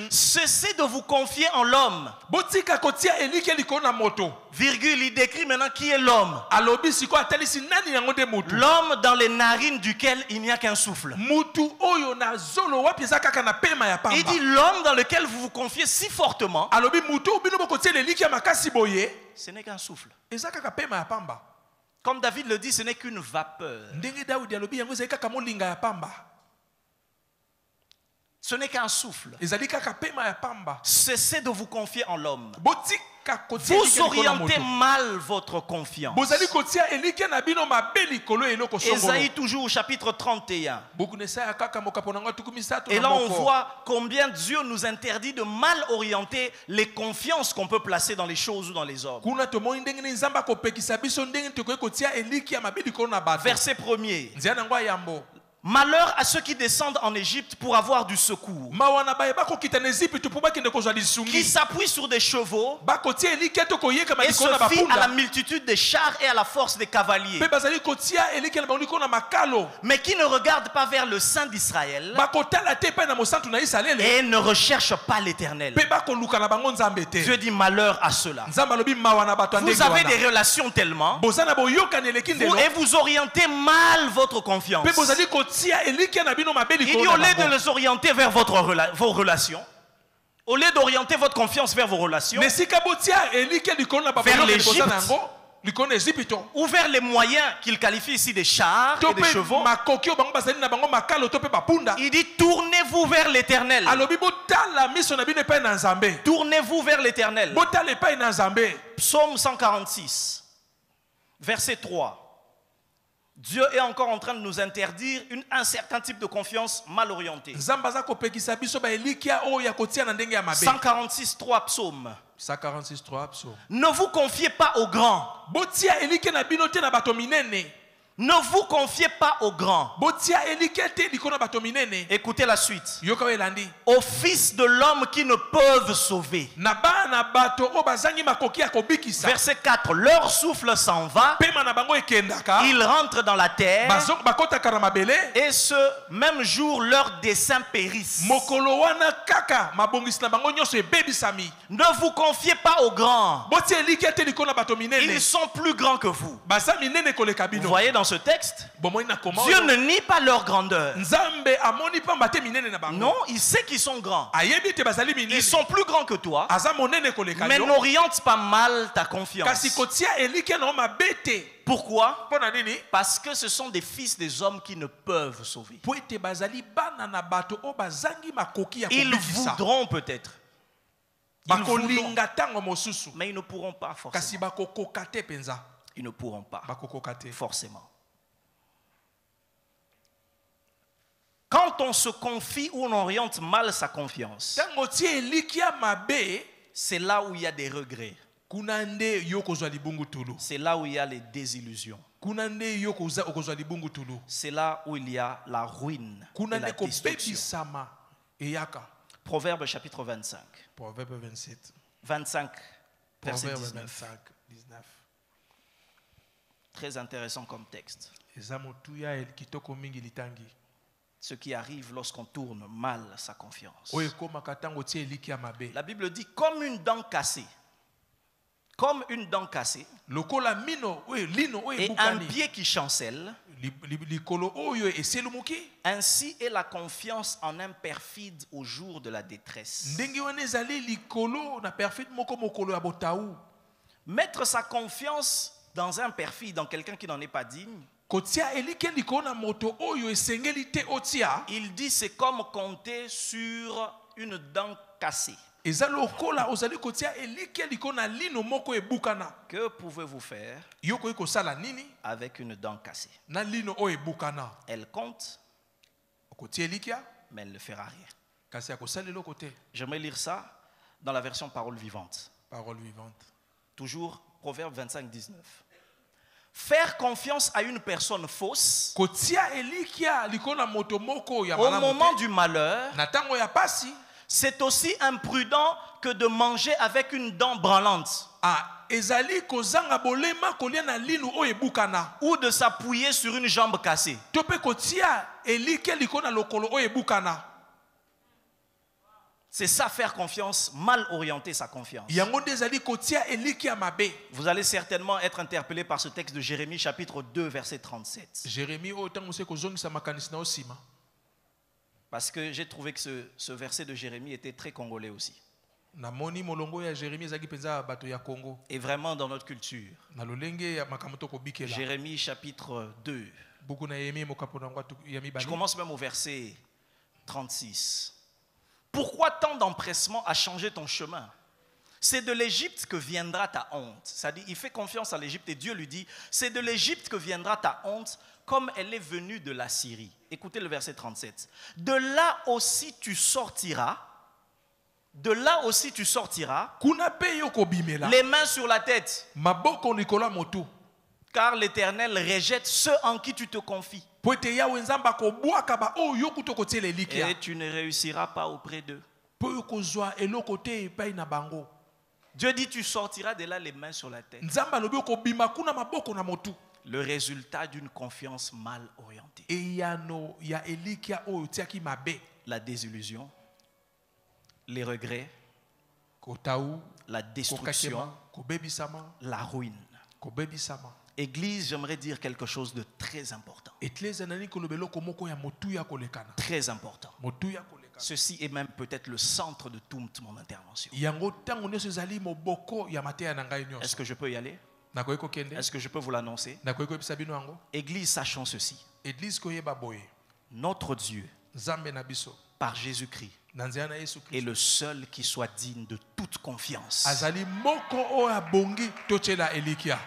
Cessez de vous confier en l'homme. botika kotia elikia likolo na moto. Virgule, il décrit maintenant qui est l'homme. alobi sikoyo atalisi nani yango nde mutu. L'homme dans les narines duquel il n'y a qu'un souffle. mutu oyo na zolo wapi eza kaka na pema ya Il pamba. dit l'homme dans lequel vous vous confiez si fortement, alobi mutu bino bokotia elikia makasi boye ce n'est qu'un souffle. eza kaka pema ya pamba. Comme David le dit, ce n'est qu'une vapeur. ndenge Daudi alobi yango ezali kaka molinga ya pamba. Ce n'est qu'un souffle. ezali kaka pema ya pamba. Cessez de vous confier en l'homme. botika kotia Vous elikia likolo na orientez moto. mal votre confiance. bozali kotia elikia na bino mabe likolo ya eloko songolo. Ésaïe toujours chapitre 31. buku na esaya kaka mokapo nango tuku misato Et na là on moko. voit combien Dieu nous interdit de mal orienter les confiances qu'on peut placer dans les choses ou dans les hommes. kuna tomoni ndenge nini nzambe akopekisa biso ndenge tokoki kotia elikia mabe likolo na bato. Verset 1er. nzela nango ya yambo. Malheur à ceux qui descendent en Égypte pour avoir du secours, mawa na baye bakokita na Ezipito mpo bakende kozwa qui lisungi. s'appuient sur des chevaux bakotia elikia to koyekama et se likolo na fient à la bapunda. multitude des chars et à la force des cavaliers, mpe bazali kotia elikia na bango likolo na makalo. mais qui ne regardent pas vers le Saint d'Israël bakotala te epai na mosantu na Isalaele. et ne recherchent pas l'Éternel. mpe bakoluka na bango nzambe te. Dieu dit malheur à ceux-là. nzambe alobi mawa na bato ya Vous ndenge avez wana. des relations tellement, boza na boyokani eleki ndelo. et vous orientez mal votre confiance. mpe bozali kotia elikia na bino mabe Il dit likolo au na lieu de bango. les orienter vers vos relations, au lieu d'orienter votre confiance vers vos relations, na esika botia elikia likolo na Vers baboyoka libosa na l'Égypte. yango likolo na Ezipito. ou vers les moyens qu'il qualifie ici des chars to et des mpe chevaux, makoki oyo bango bazali na bango makalo to mpe bapunda. il dit tournez-vous vers l'Éternel. alobi botala miso na bino epai na nzambe. Tournez-vous vers l'Éternel. botala epai na nzambe. Psaume 146, verset 3. Dieu est encore en train de nous interdire un certain type de confiance mal orientée. nzambe aza kopekisa biso baelikia oyo ya kotia na ndenge ya mabe. 146, 3 psaume. 146:3 psaume. Ne vous confiez pas aux grands, botia elikia na bino te na bato minene. Ne vous confiez pas aux grands. botia elikia te likolo na bato minene. Écoutez la suite. Yoka we elandi. Aux fils de l'homme qui ne peuvent sauver. Na bana bato o bazangi makoki ya kobikisa. Verset 4. Leur souffle s'en va. Pema na bango ekendaka. Ils rentrent dans la terre. Bakotaka na mabele. Et ce même jour, leurs desseins périssent. Mokolo wana kaka mabongisi na bango nyonso ebebisami. Ne vous confiez pas aux grands. Botia elikia te likolo na bato minene. Ils sont plus grands que vous. Baza minene koleka bino. Vous voyez dans ce texte, Bomoi na koma. Dieu ne nie pas leur grandeur. Nzambe amoni pamba te minene na bango. Non, il sait qu'ils sont grands. Ayebi te bazali minene. Ils sont plus grands que toi. Aza monene koleka Mais yo. n'oriente pas mal ta confiance. Kasi kotia elikia na mabete. Pourquoi? Pona nini? Parce que ce sont des fils des hommes qui ne peuvent sauver. Po ete bazali bana na bato o bazangi makoki ya Ils kobikisa. voudront peut-être. Ils voudront, Bakolinga tango mosusu. mais ils ne pourront pas Kasi forcément. bakokoka te penza. Ils ne pourront pas Bakokoka te. forcément. Quand on se confie ou on oriente mal sa confiance, Tango tie elikia mabe. c'est là où il y a des regrets. Kuna nde yo kozwa libungu tulu. C'est là où il y a les désillusions. Kuna nde yo kozwa libungu tulu. C'est là où il y a la ruine Kuna et la nde destruction. kobebisama eyaka. Proverbe chapitre 25. Proverbe 27. 25, verset Proverbe 19. 25, 19. Très intéressant comme texte. Eza motuya kitoko mingi litangi. Ce qui arrive lorsqu'on tourne mal sa confiance. Oye komaka tango tie elikia mabe. La Bible dit comme une dent cassée. Comme une dent cassée. Lokola mino oye lino oye Et un bukani. pied qui chancelle. Likolo oyo eselumuki. Ainsi est la confiance en un perfide au jour de la détresse. Ndenge wana ezali likolo na perfide moko mokolo ya botaou. Mettre sa confiance dans un perfide, dans quelqu'un qui n'en est pas digne, Kotia elikia likolo na moto oyo esengeli te otia. il dit c'est comme compter sur une dent cassée. Eza lokola ozali kotia elikia likolo na lino moko ebukana. Que pouvez-vous faire Yoko iko sala nini? avec une dent cassée? Na lino oyo ebukana. Elle compte, Kotia elikia mais elle ne fera rien. kasi akosala eloko te. J'aimerais lire ça dans la version parole vivante. Parole vivante. Toujours Proverbe 25, 19. Faire confiance à une personne fausse Kotia elikia likolo na moto moko ya au malamu moment te. du malheur, Na tango ya pasi. c'est aussi imprudent que de manger avec une dent branlante Ah, ezali kozanga bolema kolia na lino oyo ebukana. ou de s'appuyer sur une jambe cassée. To pe kotia elikia likolo na lokolo oyo ebukana. C'est ça, faire confiance, mal orienter sa confiance. Yango nde ezali kotia elikia mabe. Vous allez certainement être interpellé par ce texte de Jérémie chapitre 2 verset 37. Jérémie oyo tango se kozongisa makanisi na osima. Parce que j'ai trouvé que ce verset de Jérémie était très congolais aussi. Na moni molongo ya Jérémie ezaki penza bato ya Congo. Et vraiment dans notre culture. Na lolenge ya makamoto ko bikela. Jérémie chapitre 2. Buku na Yemi mokapo na ngwatu ya mibali. Je commence même au verset 36. Pourquoi tant d'empressement à changer ton chemin? C'est de l'Égypte que viendra ta honte. C'est-à-dire, il fait confiance à l'Égypte et Dieu lui dit, c'est de l'Égypte que viendra ta honte comme elle est venue de la Syrie. Écoutez le verset 37. De là aussi tu sortiras. De là aussi tu sortiras. Kuna pe yo ko bimela. Les mains sur la tête. Maboko likola moto. Car l'Éternel rejette ceux en qui tu te confies. Po ete ya wenzamba ko bwaka ba oyo kuto ko tiela elikia. Et tu ne réussiras pas auprès d'eux. Po yo ko zwa eloko te epai na bango. Dieu dit tu sortiras de là les mains sur la tête. Nzamba lobi ko bima kuna maboko na motu. Le résultat d'une confiance mal orientée. E ya no ya elikia oyo tiaki mabe. La désillusion, les regrets, Kotaou, la destruction, kokakema, kobebisama, la ruine. kobebisama. Église, j'aimerais dire quelque chose de très important. Eklezia nani kolobelo komoko ya motu ya kolekana. Très important. Motu ya kolekana. Ceci est même peut-être le centre de toute mon intervention. Yango tango nyonso ezali moboko ya mateya na ngai nyonso. Est-ce que je peux y aller? Nakoki kokende. Est-ce que je peux vous l'annoncer? Nakoki koyebisa bino yango. Église, sachons ceci. Église koyeba boye. Notre Dieu, Nzambe na biso. par Jésus-Christ, Na nzela na Yesu est Kristo. le seul qui soit digne de toute confiance. Azali moko oyo abongi tochela elikia.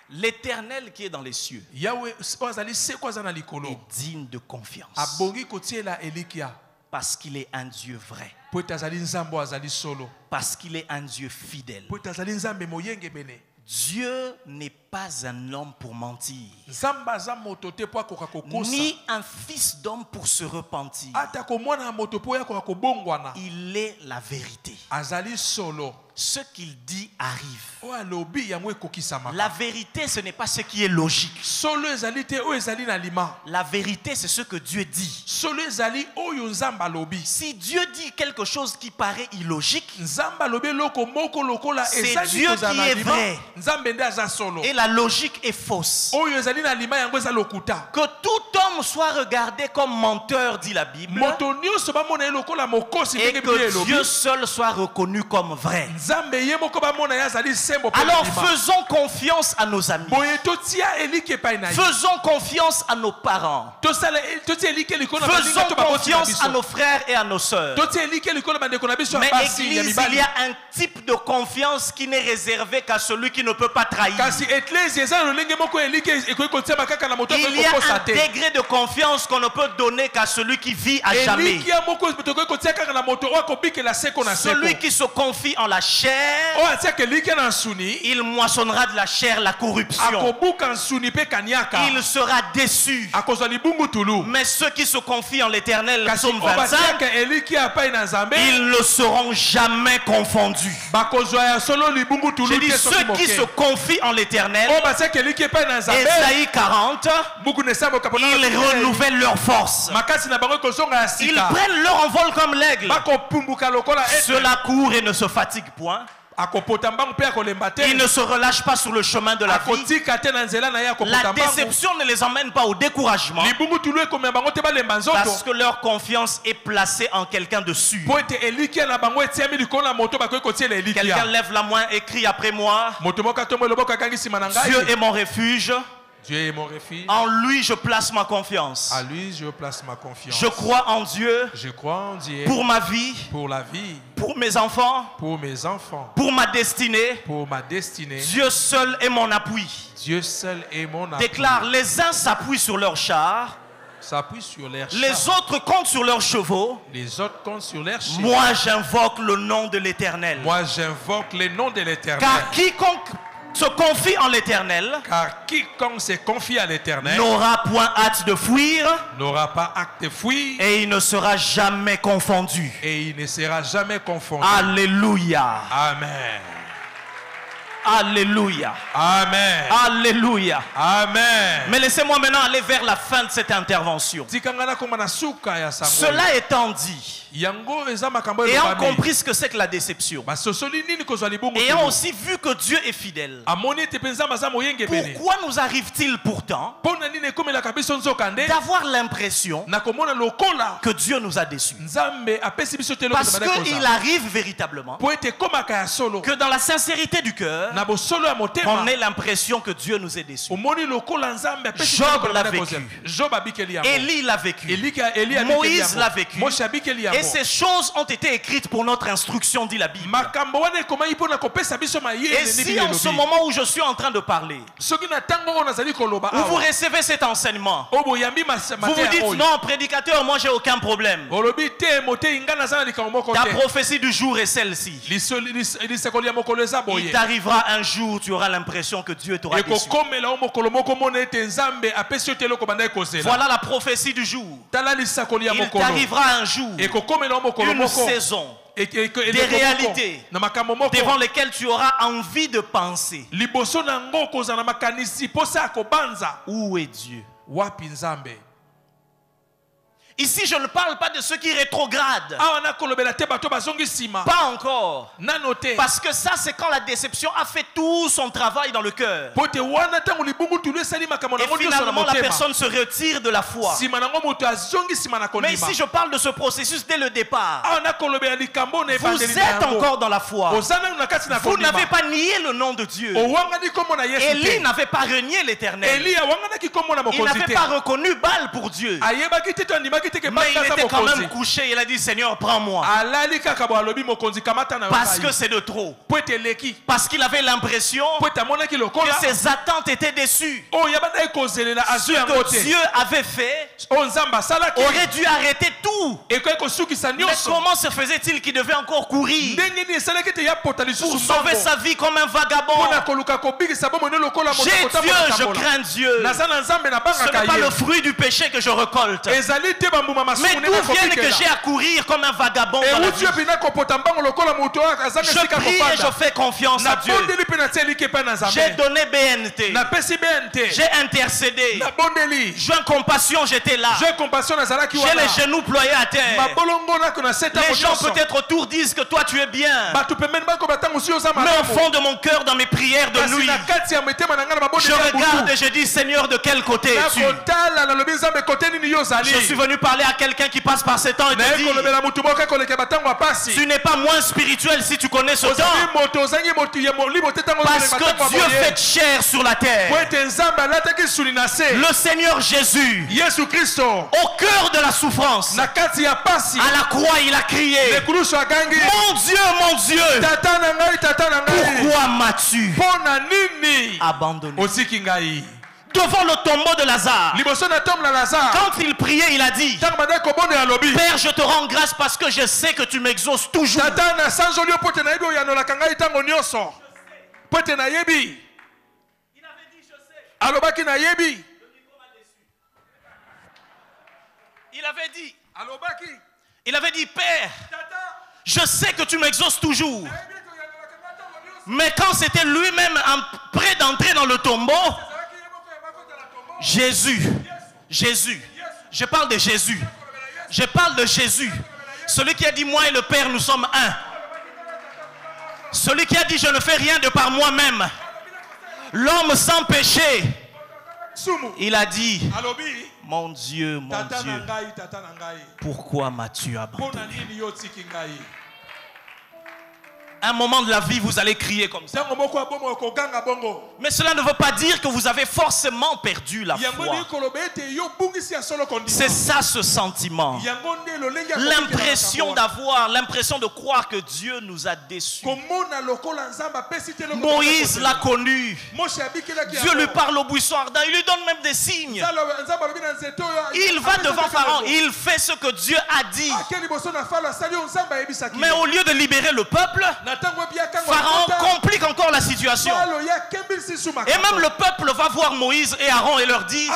L'Éternel qui est dans les cieux Yahweh oyo azali se ko aza na likolo. est digne de confiance. Abongi kotiela elikia. Parce qu'il est un Dieu vrai. Po ete azali nzambe oyo azali solo. Parce qu'il est un Dieu fidèle. Po ete azali nzambe moyengebene. Dieu n'est pas un homme pour mentir, Nzambe aza moto te po akoka kokosa. ni un fils d'homme pour se repentir. Atako mwana moto po akoka kobongwana. Il est la vérité. Azali solo. Ce qu'il dit arrive. O alobi yango ekokisamaka. La vérité, ce n'est pas ce qui est logique. Solo ezali te o ezali na lima. La vérité, c'est ce que Dieu dit. Solo ezali oyo Nzambe alobi. Si Dieu dit quelque chose qui paraît illogique, Nzambe alobi loko moko lokola c'est ezali Dieu kozala qui na est lima. vrai. Nzambe nde aza solo. Et la logique est fausse. Oyo ezali na lima yango eza lokuta. Que tout homme soit regardé comme menteur, dit la Bible, Moto nyonso bamona ye lokola mokosi et ndenge Biblia que elobi. Dieu seul soit reconnu comme vrai. Nzambe ye moko bamona ye azali sembo pe Alors lima. faisons confiance à nos amis. Boye totia eliki epai na ye. Faisons confiance à nos parents. Totia eliki likolo na baninga Faisons to baboti na confiance à biso. nos frères et à nos sœurs. Totia eliki likolo bandeko na biso Mais ya basi ya Église, il mibali. y a un type de confiance qui n'est réservé qu'à celui qui ne peut pas trahir. Kasi eklesi eza lolenge moko eliki ekoki kotiama kaka na moto Il y akoki a kokosa un te. degré de confiance qu'on ne peut donner qu'à celui qui vit à jamais. Eliki ya moko tokoki kotia kaka na moto oyo akobikela seko na seko. Celui qui se confie en la chair, Oyo atiaka eliki na nsuni. il moissonnera de la chair la corruption. Akobuka nsuni pe kaniaka. Il sera déçu. Akozwa libungu tulu. Mais ceux qui se confient en l'Éternel, Kasi psaume oyo 25, batiaka eliki ya pai na Nzambe. ils ne seront jamais confondus. Bakozwa ya solo libungu Je tulu dis te soki ceux qui moke. se confient en l'Éternel, Oyo batiaka eliki epai na Nzambe. Ésaïe 40, Buku na Sabo kapona. ils renouvellent leur force. Makasi na bango kozonga ya Ils sika. prennent leur envol comme l'aigle. Bakopumbuka lokola ete. Cela court et ne se fatigue point. Akopota mbangu pe akolemba te. Ils ne se relâchent pas sur le chemin de la vie. Akotika te na nzela na ye La akopota mbangu. déception ne les emmène pas au découragement, Libungu tulu ekomema bango te balemba nzoto. parce que leur confiance est placée en quelqu'un de sûr. Po ete elikia na bango etiami likolo na moto bakoki kotiela elikia. Quelqu'un lève la main et crie après moi: Moto moko atombo loboko akangi nsima na ngai. Dieu est mon refuge, Dieu est mon refuge. en lui je place ma confiance. À lui je place ma confiance. Je crois en Dieu Je crois en Dieu pour ma vie, pour la vie, pour mes enfants, pour mes enfants, pour ma destinée. pour ma destinée. Dieu seul est mon appui. Dieu seul est mon appui. Déclare: les uns s'appuient sur leurs chars, S'appuie sur leurs chars. les autres comptent sur leurs chevaux. Les autres comptent sur leurs chars. Moi j'invoque le nom de l'Éternel. Moi j'invoque le nom de l'Éternel. Car quiconque se confie en l'Éternel Car quiconque se confie à l'Éternel n'aura point hâte de fuir, n'aura pas acte de fuir et il ne sera jamais confondu. et il ne sera jamais confondu. Alléluia. Amen. Alléluia. Amen. Alléluia. Amen. Mais laissez-moi maintenant aller vers la fin de cette intervention. Tikangana koma na suka ya sango. Cela étant dit, Yango eza makambo ayant elobami. compris ce que c'est que la déception, Basosoli nini kozwa libungu ayant tulu. aussi vu que Dieu est fidèle, Amoni ete penza maza moyenge bene. pourquoi nous arrive-t-il pourtant Pona nini ekomelaka biso nzoka nde d'avoir l'impression na komona lokola que Dieu nous a déçus? Nzambe apesi biso te eloko Parce tobanda qu'il kozala. arrive véritablement Po ete komaka ya solo que dans la sincérité du cœur, na bosolo ya on motema ait l'impression que Dieu nous est déçus. omoni lokola Nzambe apesi Job biso eloko l'a tobanda vécu. kozala. Job abikeli yango. Élie l'a vécu. Élie abikeli Moïse yango. l'a vécu. Moshe abikeli yango. Et ces choses ont été écrites pour notre instruction, dit la Bible. makambo wana ekomaki mpona kopesa biso Et mayele si nini en ce elobi. moment où je suis en train de parler, soki na ntango oyo nazali koloba où vous awa recevez cet enseignement, oyo boyambi vous vous mateya dites: oyo non, prédicateur, moi j'ai aucun problème. olobi te motei nga naza na likambo moko Ta te prophétie du jour est celle-ci. lisekoli ya mokolo eza Il boye t'arrivera un jour, tu auras l'impression que Dieu t'aura déçu. ekokomela o mokolo moko mona ete nzambe apesi yo te eloko banda ekozela Voilà la prophétie du jour. tala lisakoli ya Il mokolo t'arrivera un jour, ekokomela o mokolo une moko saison des réalités na makambo moko devant lesquelles tu auras envie de penser: liboso na ngo kozala na makanisi mposa ya kobanza où est Dieu? wapi nzambe. Ici, je ne parle pas de ceux qui rétrogradent. awa nakolobela te bato bazongi nsima Pas encore. nano te Parce que ça, c'est quand la déception a fait tout son travail dans le cœur. po te wana ntango libungu tulu esali makambo Et nango nyonso na finalement, la motema personne se retire de la foi. nsima nango moto azongi nsima na Mais kondima ici, je parle de ce processus dès le départ. awa nakolobela likambo na Vous ebandeli na êtes yango encore dans la foi. oza nanu na kati na Vous kondima n'avez pas nié le nom de Dieu. owangani kombo na yesu Élie te n'avait pas renié l'Éternel. eli awanganaki kombo na Il mokonzi n'avait te pas reconnu Baal pour Dieu. ayebaki te to andimaki Mais il était quand même couché. Il a dit, Seigneur, prends-moi. Parce que c'est de trop. Parce qu'il avait l'impression que ses attentes étaient déçues. Ce que Dieu avait fait aurait dû arrêter tout. Mais comment se faisait-il qu'il devait encore courir pour sauver sa vie comme un vagabond? J'ai Dieu, je crains Dieu. Ce n'est pas le fruit du péché que je récolte. Mais d'où vient que j'ai à courir comme un vagabond dans la vie? Je prie et je fais confiance à Dieu. J'ai donné BNT. J'ai intercédé. J'ai compassion, j'étais là. J'ai les genoux ployés à terre. Les gens peut-être autour disent que toi tu es bien. Mais au fond de mon cœur, dans mes prières de nuit, je regarde et je dis, Seigneur, de quel côté es-tu? Je suis venu parler à quelqu'un qui passe par ces temps et te dit, tu n'es pas moins spirituel si tu connais ce temps. Parce que Dieu fait chair sur la terre. Le Seigneur Jésus, au cœur de la souffrance, à la croix il a crié, mon Dieu, pourquoi m'as-tu abandonné? Devant le tombeau de Lazare, quand il priait, il a dit, Père, je te rends grâce parce que je sais que tu m'exauces toujours. Il avait dit, Père, je sais que tu m'exauces toujours. Mais quand c'était lui-même prêt d'entrer dans le tombeau, Jésus, je parle de Jésus. Je parle de Jésus. Celui qui a dit, moi et le Père, nous sommes un. Celui qui a dit, je ne fais rien de par moi-même. L'homme sans péché. Il a dit, mon Dieu, pourquoi m'as-tu abandonné? Un moment de la vie, vous allez crier comme ça. Mais cela ne veut pas dire que vous avez forcément perdu la foi. C'est ça ce sentiment. L'impression de croire que Dieu nous a déçus. Moïse l'a connu. Dieu lui parle au buisson ardent. Il lui donne même des signes. Il va devant Pharaon. Il fait ce que Dieu a dit. Mais au lieu de libérer le peuple, Pharaon complique encore la situation. Et même le peuple va voir Moïse et Aaron et leur dit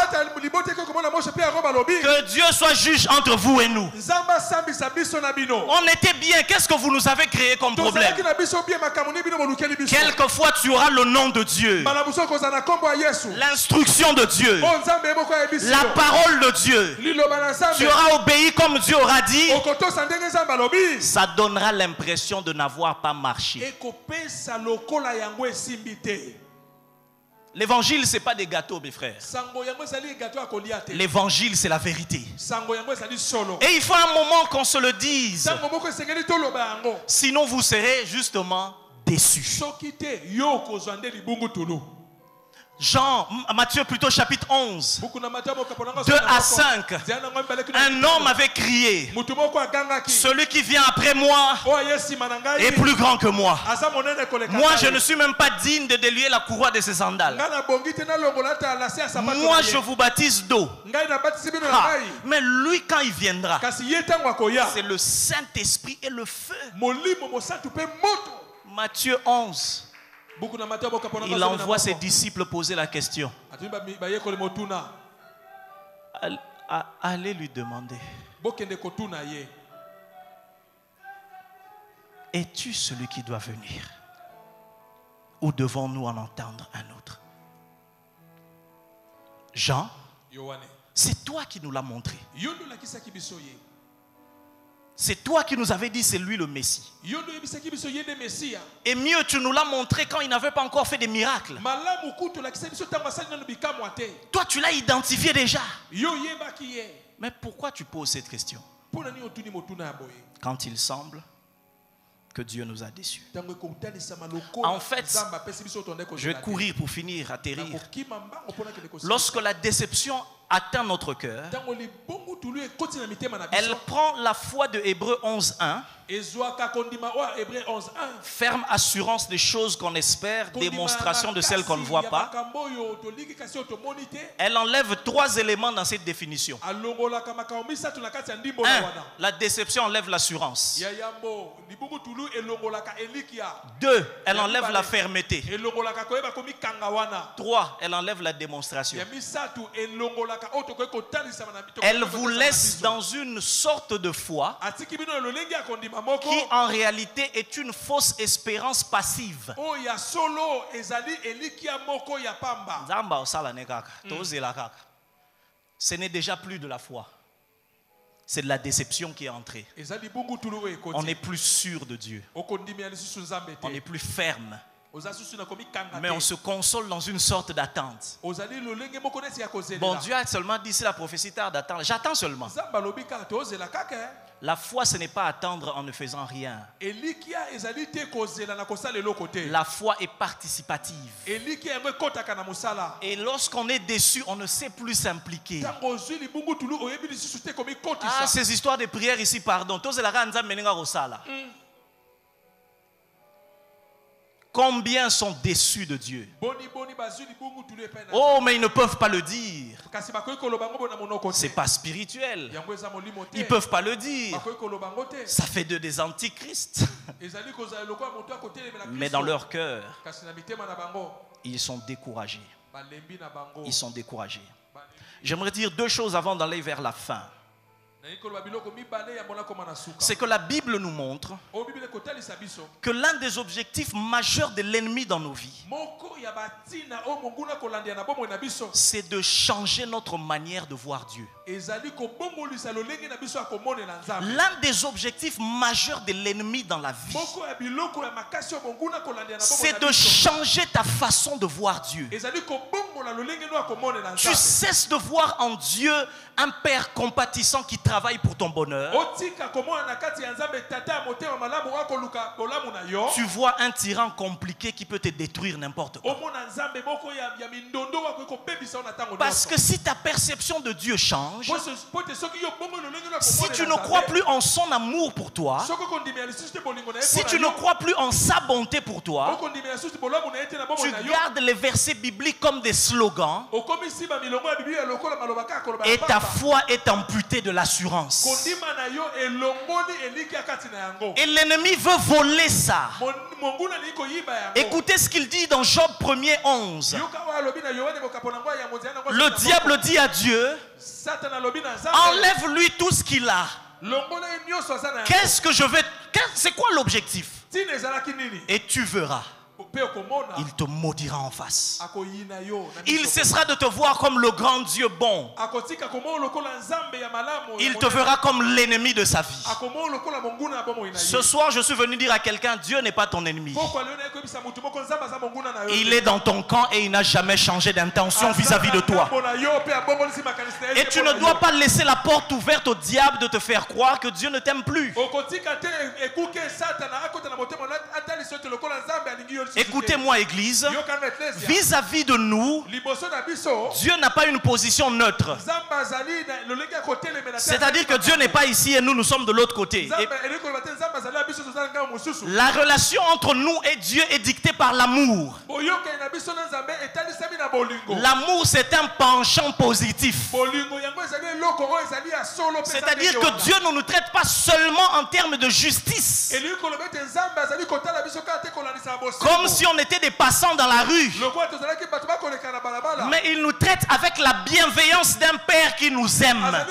que Dieu soit juge entre vous et nous. On était bien, qu'est-ce que vous nous avez créé comme problème? Quelquefois tu auras le nom de Dieu, l'instruction de Dieu, la parole de Dieu. Tu auras obéi comme Dieu aura dit. Ça donnera l'impression de n'avoir pas marché. L'évangile, ce n'est pas des gâteaux, mes frères. L'évangile, c'est la vérité. Et il faut un moment qu'on se le dise. Sinon, vous serez justement déçus. Matthieu plutôt chapitre 11, 2 à 5. Un homme avait crié, celui qui vient après moi est plus grand que moi. Moi je ne suis même pas digne de délier la courroie de ses sandales. Moi je vous baptise d'eau. Mais lui quand il viendra, c'est le Saint-Esprit et le feu. Matthieu 11. Il envoie ses disciples poser la question. Allez lui demander, es-tu celui qui doit venir? Ou devons-nous en entendre un autre? Jean, c'est toi qui nous l'as montré. C'est toi qui nous avais dit c'est lui le Messie. Et mieux, tu nous l'as montré quand il n'avait pas encore fait des miracles. Toi, tu l'as identifié déjà. Mais pourquoi tu poses cette question? Quand il semble que Dieu nous a déçus. En fait, je vais courir pour finir, atterrir. Lorsque la déception atteint notre cœur, elle prend la foi de Hébreux 11.1, ferme assurance des choses qu'on espère, démonstration de celles qu'on ne voit pas. Elle enlève 3 éléments dans cette définition. 1. La déception enlève l'assurance. 2. Elle enlève la fermeté. 3. Elle enlève la démonstration. Elle vous laisse dans une sorte de foi qui en réalité est une fausse espérance passive. Ce n'est déjà plus de la foi. C'est de la déception qui est entrée. On n'est plus sûr de Dieu. On n'est plus ferme. Mais on se console dans une sorte d'attente. Bon, Dieu a seulement dit, si la prophétie tarde d'attendre, j'attends seulement. La foi, ce n'est pas attendre en ne faisant rien. La foi est participative. Et lorsqu'on est déçu, on ne sait plus s'impliquer. Ah, ces histoires de prière ici, pardon. Combien sont déçus de Dieu? Oh, mais ils ne peuvent pas le dire. C'est pas spirituel. Ils ne peuvent pas le dire. Ça fait d'eux des antichrists. Mais dans leur cœur, ils sont découragés. Ils sont découragés. J'aimerais dire 2 choses avant d'aller vers la fin. C'est que la Bible nous montre que l'un des objectifs majeurs de l'ennemi dans nos vies, c'est de changer notre manière de voir Dieu. L'un des objectifs majeurs de l'ennemi dans la vie, c'est de changer ta façon de voir Dieu. Tu cesses de voir en Dieu un Père compatissant qui travaille pour ton bonheur. Tu vois un tyran compliqué qui peut te détruire n'importe quoi. Parce que si ta perception de Dieu change, si tu ne crois plus en son amour pour toi, si tu ne crois plus en sa bonté pour toi, tu gardes les versets bibliques comme des slogans et ta foi est amputée de l'assurance. Et l'ennemi veut voler ça. Écoutez ce qu'il dit dans Job 1er 11. Le diable dit à Dieu, enlève-lui tout ce qu'il a. Qu'est-ce que je vais... C'est quoi l'objectif? Et tu verras. Il te maudira en face. Il cessera de te voir comme le grand Dieu bon. Il te verra comme l'ennemi de sa vie. Ce soir, je suis venu dire à quelqu'un, Dieu n'est pas ton ennemi. Il est dans ton camp et il n'a jamais changé d'intention vis-à-vis de toi. Et tu ne dois pas laisser la porte ouverte au diable de te faire croire que Dieu ne t'aime plus. Écoutez-moi, Église, vis-à-vis de nous, Dieu n'a pas une position neutre. C'est-à-dire que Dieu n'est pas ici et nous sommes de l'autre côté. Et la relation entre nous et Dieu est dictée par l'amour. L'amour, c'est un penchant positif. C'est-à-dire que Dieu ne nous traite pas seulement en termes de justice, comme si on était des passants dans la rue, mais il nous traite avec la bienveillance d'un père qui nous aime.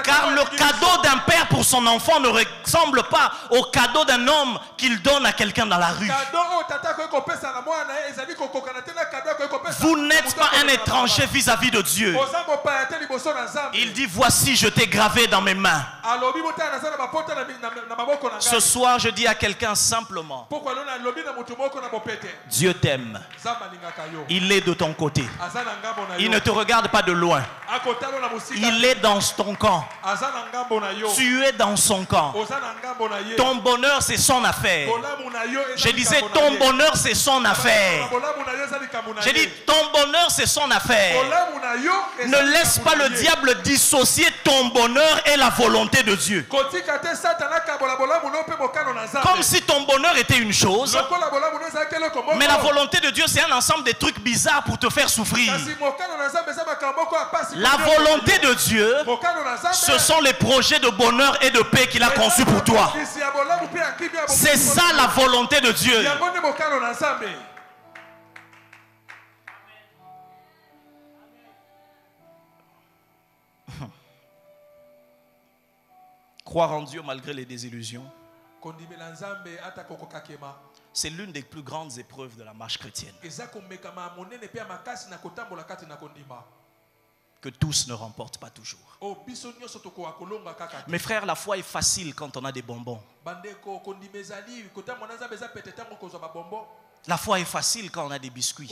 Car le cadeau d'un père pour son enfant ne ressemble pas au cadeau d'un homme qu'il donne à quelqu'un dans la rue. Vous n'êtes pas un étranger vis-à-vis de Dieu. Il dit, voici, je t'ai gravé dans mes mains. Ce soir, je dis à quelqu'un simplement, Dieu t'aime. Il est de ton côté. Il ne te regarde pas de loin. Il est dans ton camp. Tu es dans son camp. Ton bonheur, c'est son affaire. Je disais, ton bonheur, c'est son affaire. J'ai dit, ton bonheur, c'est son affaire. Ne laisse pas le diable dissocier ton bonheur et la volonté de Dieu. Comme si ton bonheur était une chose, mais la volonté de Dieu, c'est un ensemble de trucs bizarres pour te faire souffrir. La volonté de Dieu, ce sont les projets de bonheur et de paix qu'il a conçus pour toi. C'est ça la volonté de Dieu. Croire en Dieu malgré les désillusions, c'est l'une des plus grandes épreuves de la marche chrétienne. Que tous ne remportent pas toujours. Mes frères, la foi est facile quand on a des bonbons. La foi est facile quand on a des biscuits.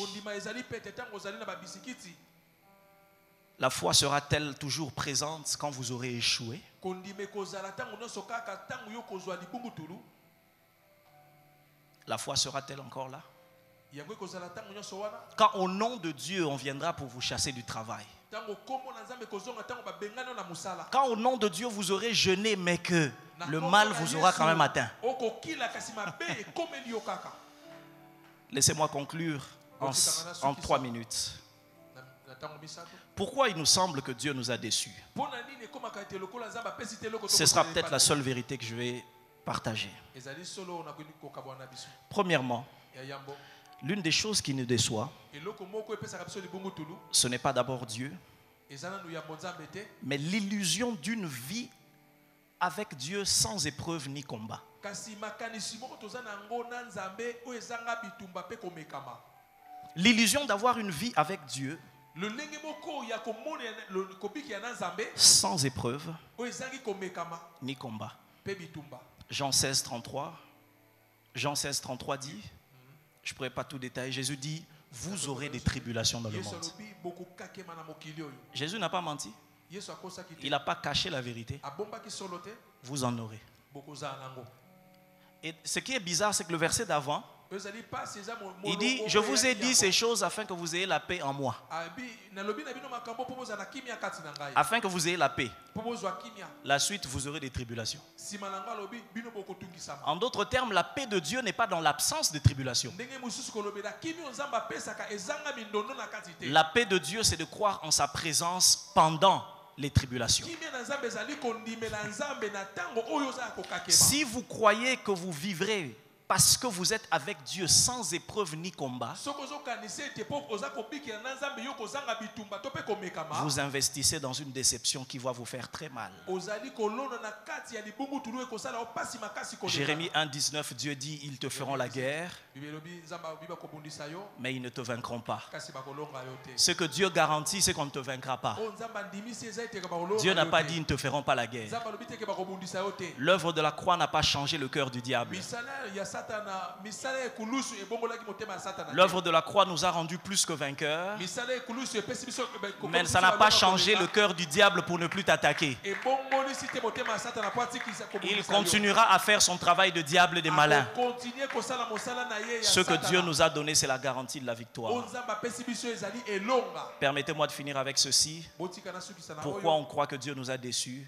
La foi sera-t-elle toujours présente quand vous aurez échoué? La foi sera-t-elle encore là? Quand au nom de Dieu on viendra pour vous chasser du travail. Quand au nom de Dieu vous aurez jeûné mais que le mal vous aura quand même atteint. Laissez-moi conclure en 3 minutes. Pourquoi il nous semble que Dieu nous a déçus? Ce sera peut-être la seule vérité que je vais partager. Premièrement, l'une des choses qui nous déçoit, ce n'est pas d'abord Dieu, mais l'illusion d'une vie avec Dieu sans épreuve ni combat. L'illusion d'avoir une vie avec Dieu sans épreuve ni combat. Jean 16, 33. Jean 16, 33 dit, je ne pourrais pas tout détailler, Jésus dit, vous aurez des tribulations dans le monde. Jésus n'a pas menti. Il n'a pas caché la vérité. Vous en aurez. Et ce qui est bizarre, c'est que le verset d'avant, il dit, je vous ai dit ces choses afin que vous ayez la paix en moi. Afin que vous ayez la paix. La suite, vous aurez des tribulations. En d'autres termes, la paix de Dieu n'est pas dans l'absence de tribulation. La paix de Dieu, c'est de croire en sa présence pendant les tribulations. Si vous croyez que vous vivrez parce que vous êtes avec Dieu sans épreuve ni combat, vous investissez dans une déception qui va vous faire très mal. Jérémie 1,19, Dieu dit, ils te feront la guerre, mais ils ne te vaincront pas. Ce que Dieu garantit, c'est qu'on ne te vaincra pas. Dieu n'a pas dit, ils ne te feront pas la guerre. L'œuvre de la croix n'a pas changé le cœur du diable. L'œuvre de la croix nous a rendus plus que vainqueurs, mais ça n'a pas changé le cœur du diable pour ne plus t'attaquer. Il continuera à faire son travail de diable et de malin. Ce que Dieu nous a donné, c'est la garantie de la victoire. Permettez-moi de finir avec ceci. Pourquoi on croit que Dieu nous a déçus?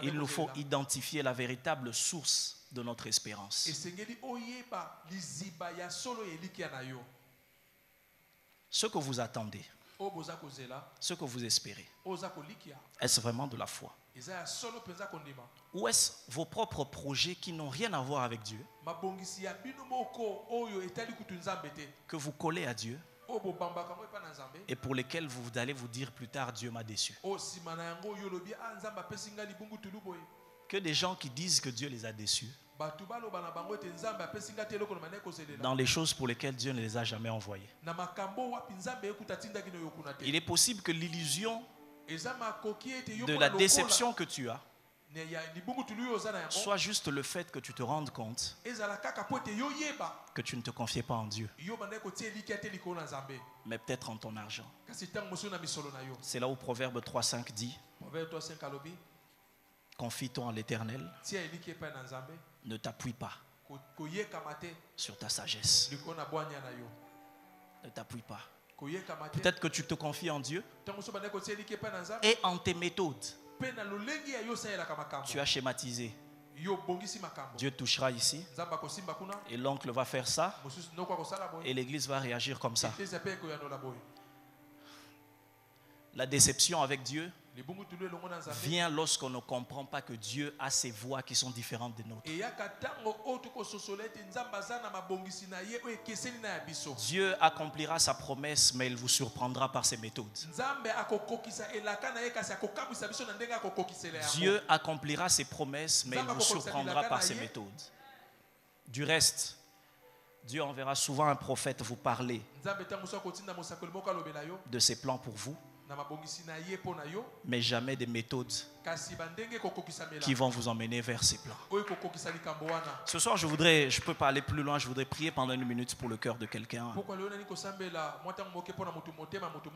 Il nous faut identifier la véritable source de notre espérance. Ce que vous attendez, ce que vous espérez, est-ce vraiment de la foi? Ou est-ce vos propres projets qui n'ont rien à voir avec Dieu, que vous collez à Dieu et pour lesquels vous allez vous dire plus tard, Dieu m'a déçu? Que des gens qui disent que Dieu les a déçus dans les choses pour lesquelles Dieu ne les a jamais envoyés. Il est possible que l'illusion de la déception que tu as soit juste le fait que tu te rendes compte que tu ne te confiais pas en Dieu, mais peut-être en ton argent. C'est là où Proverbe 3,5 dit: confie-toi en l'Éternel, ne t'appuie pas sur ta sagesse. Ne t'appuie pas. Peut-être que tu te confies en Dieu et en tes méthodes. Tu as schématisé. Dieu touchera ici et l'oncle va faire ça et l'église va réagir comme ça. La déception avec Dieu vient lorsqu'on ne comprend pas que Dieu a ses voies qui sont différentes des nôtres. Dieu accomplira sa promesse, mais il vous surprendra par ses méthodes. Dieu accomplira ses promesses, mais il vous surprendra par ses méthodes. Du reste, Dieu enverra souvent un prophète vous parler de ses plans pour vous, mais jamais des méthodes qui vont vous emmener vers ces plans. Ce soir, je peux pas aller plus loin, je voudrais prier pendant une minute pour le cœur de quelqu'un.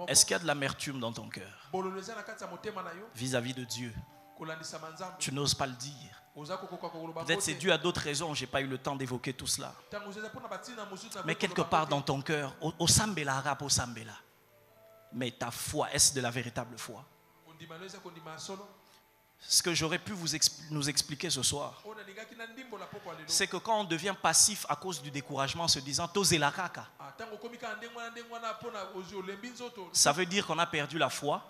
Est-ce qu'il y a de l'amertume dans ton cœur vis-à-vis de Dieu? Tu n'oses pas le dire. Peut-être c'est dû à d'autres raisons, je n'ai pas eu le temps d'évoquer tout cela. Mais quelque part dans ton cœur, au sambela rap, au sambela. Mais ta foi, est-ce de la véritable foi? Ce que j'aurais pu nous expliquer ce soir, c'est que quand on devient passif à cause du découragement en se disant Tozé la kaka, ça veut dire qu'on a perdu la foi.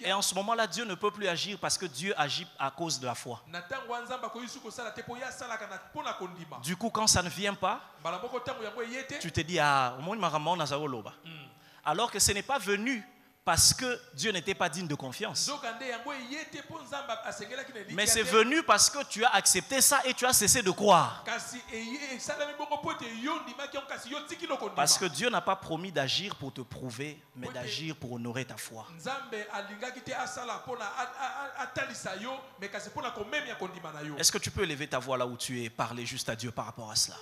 Et en ce moment-là, Dieu ne peut plus agir parce que Dieu agit à cause de la foi. Du coup, quand ça ne vient pas, tu te dis alors que ce n'est pas venu parce que Dieu n'était pas digne de confiance. Mais c'est venu parce que tu as accepté ça et tu as cessé de croire. Parce que Dieu n'a pas promis d'agir pour te prouver, mais d'agir pour honorer ta foi. Est-ce que tu peux élever ta voix là où tu es et parler juste à Dieu par rapport à cela?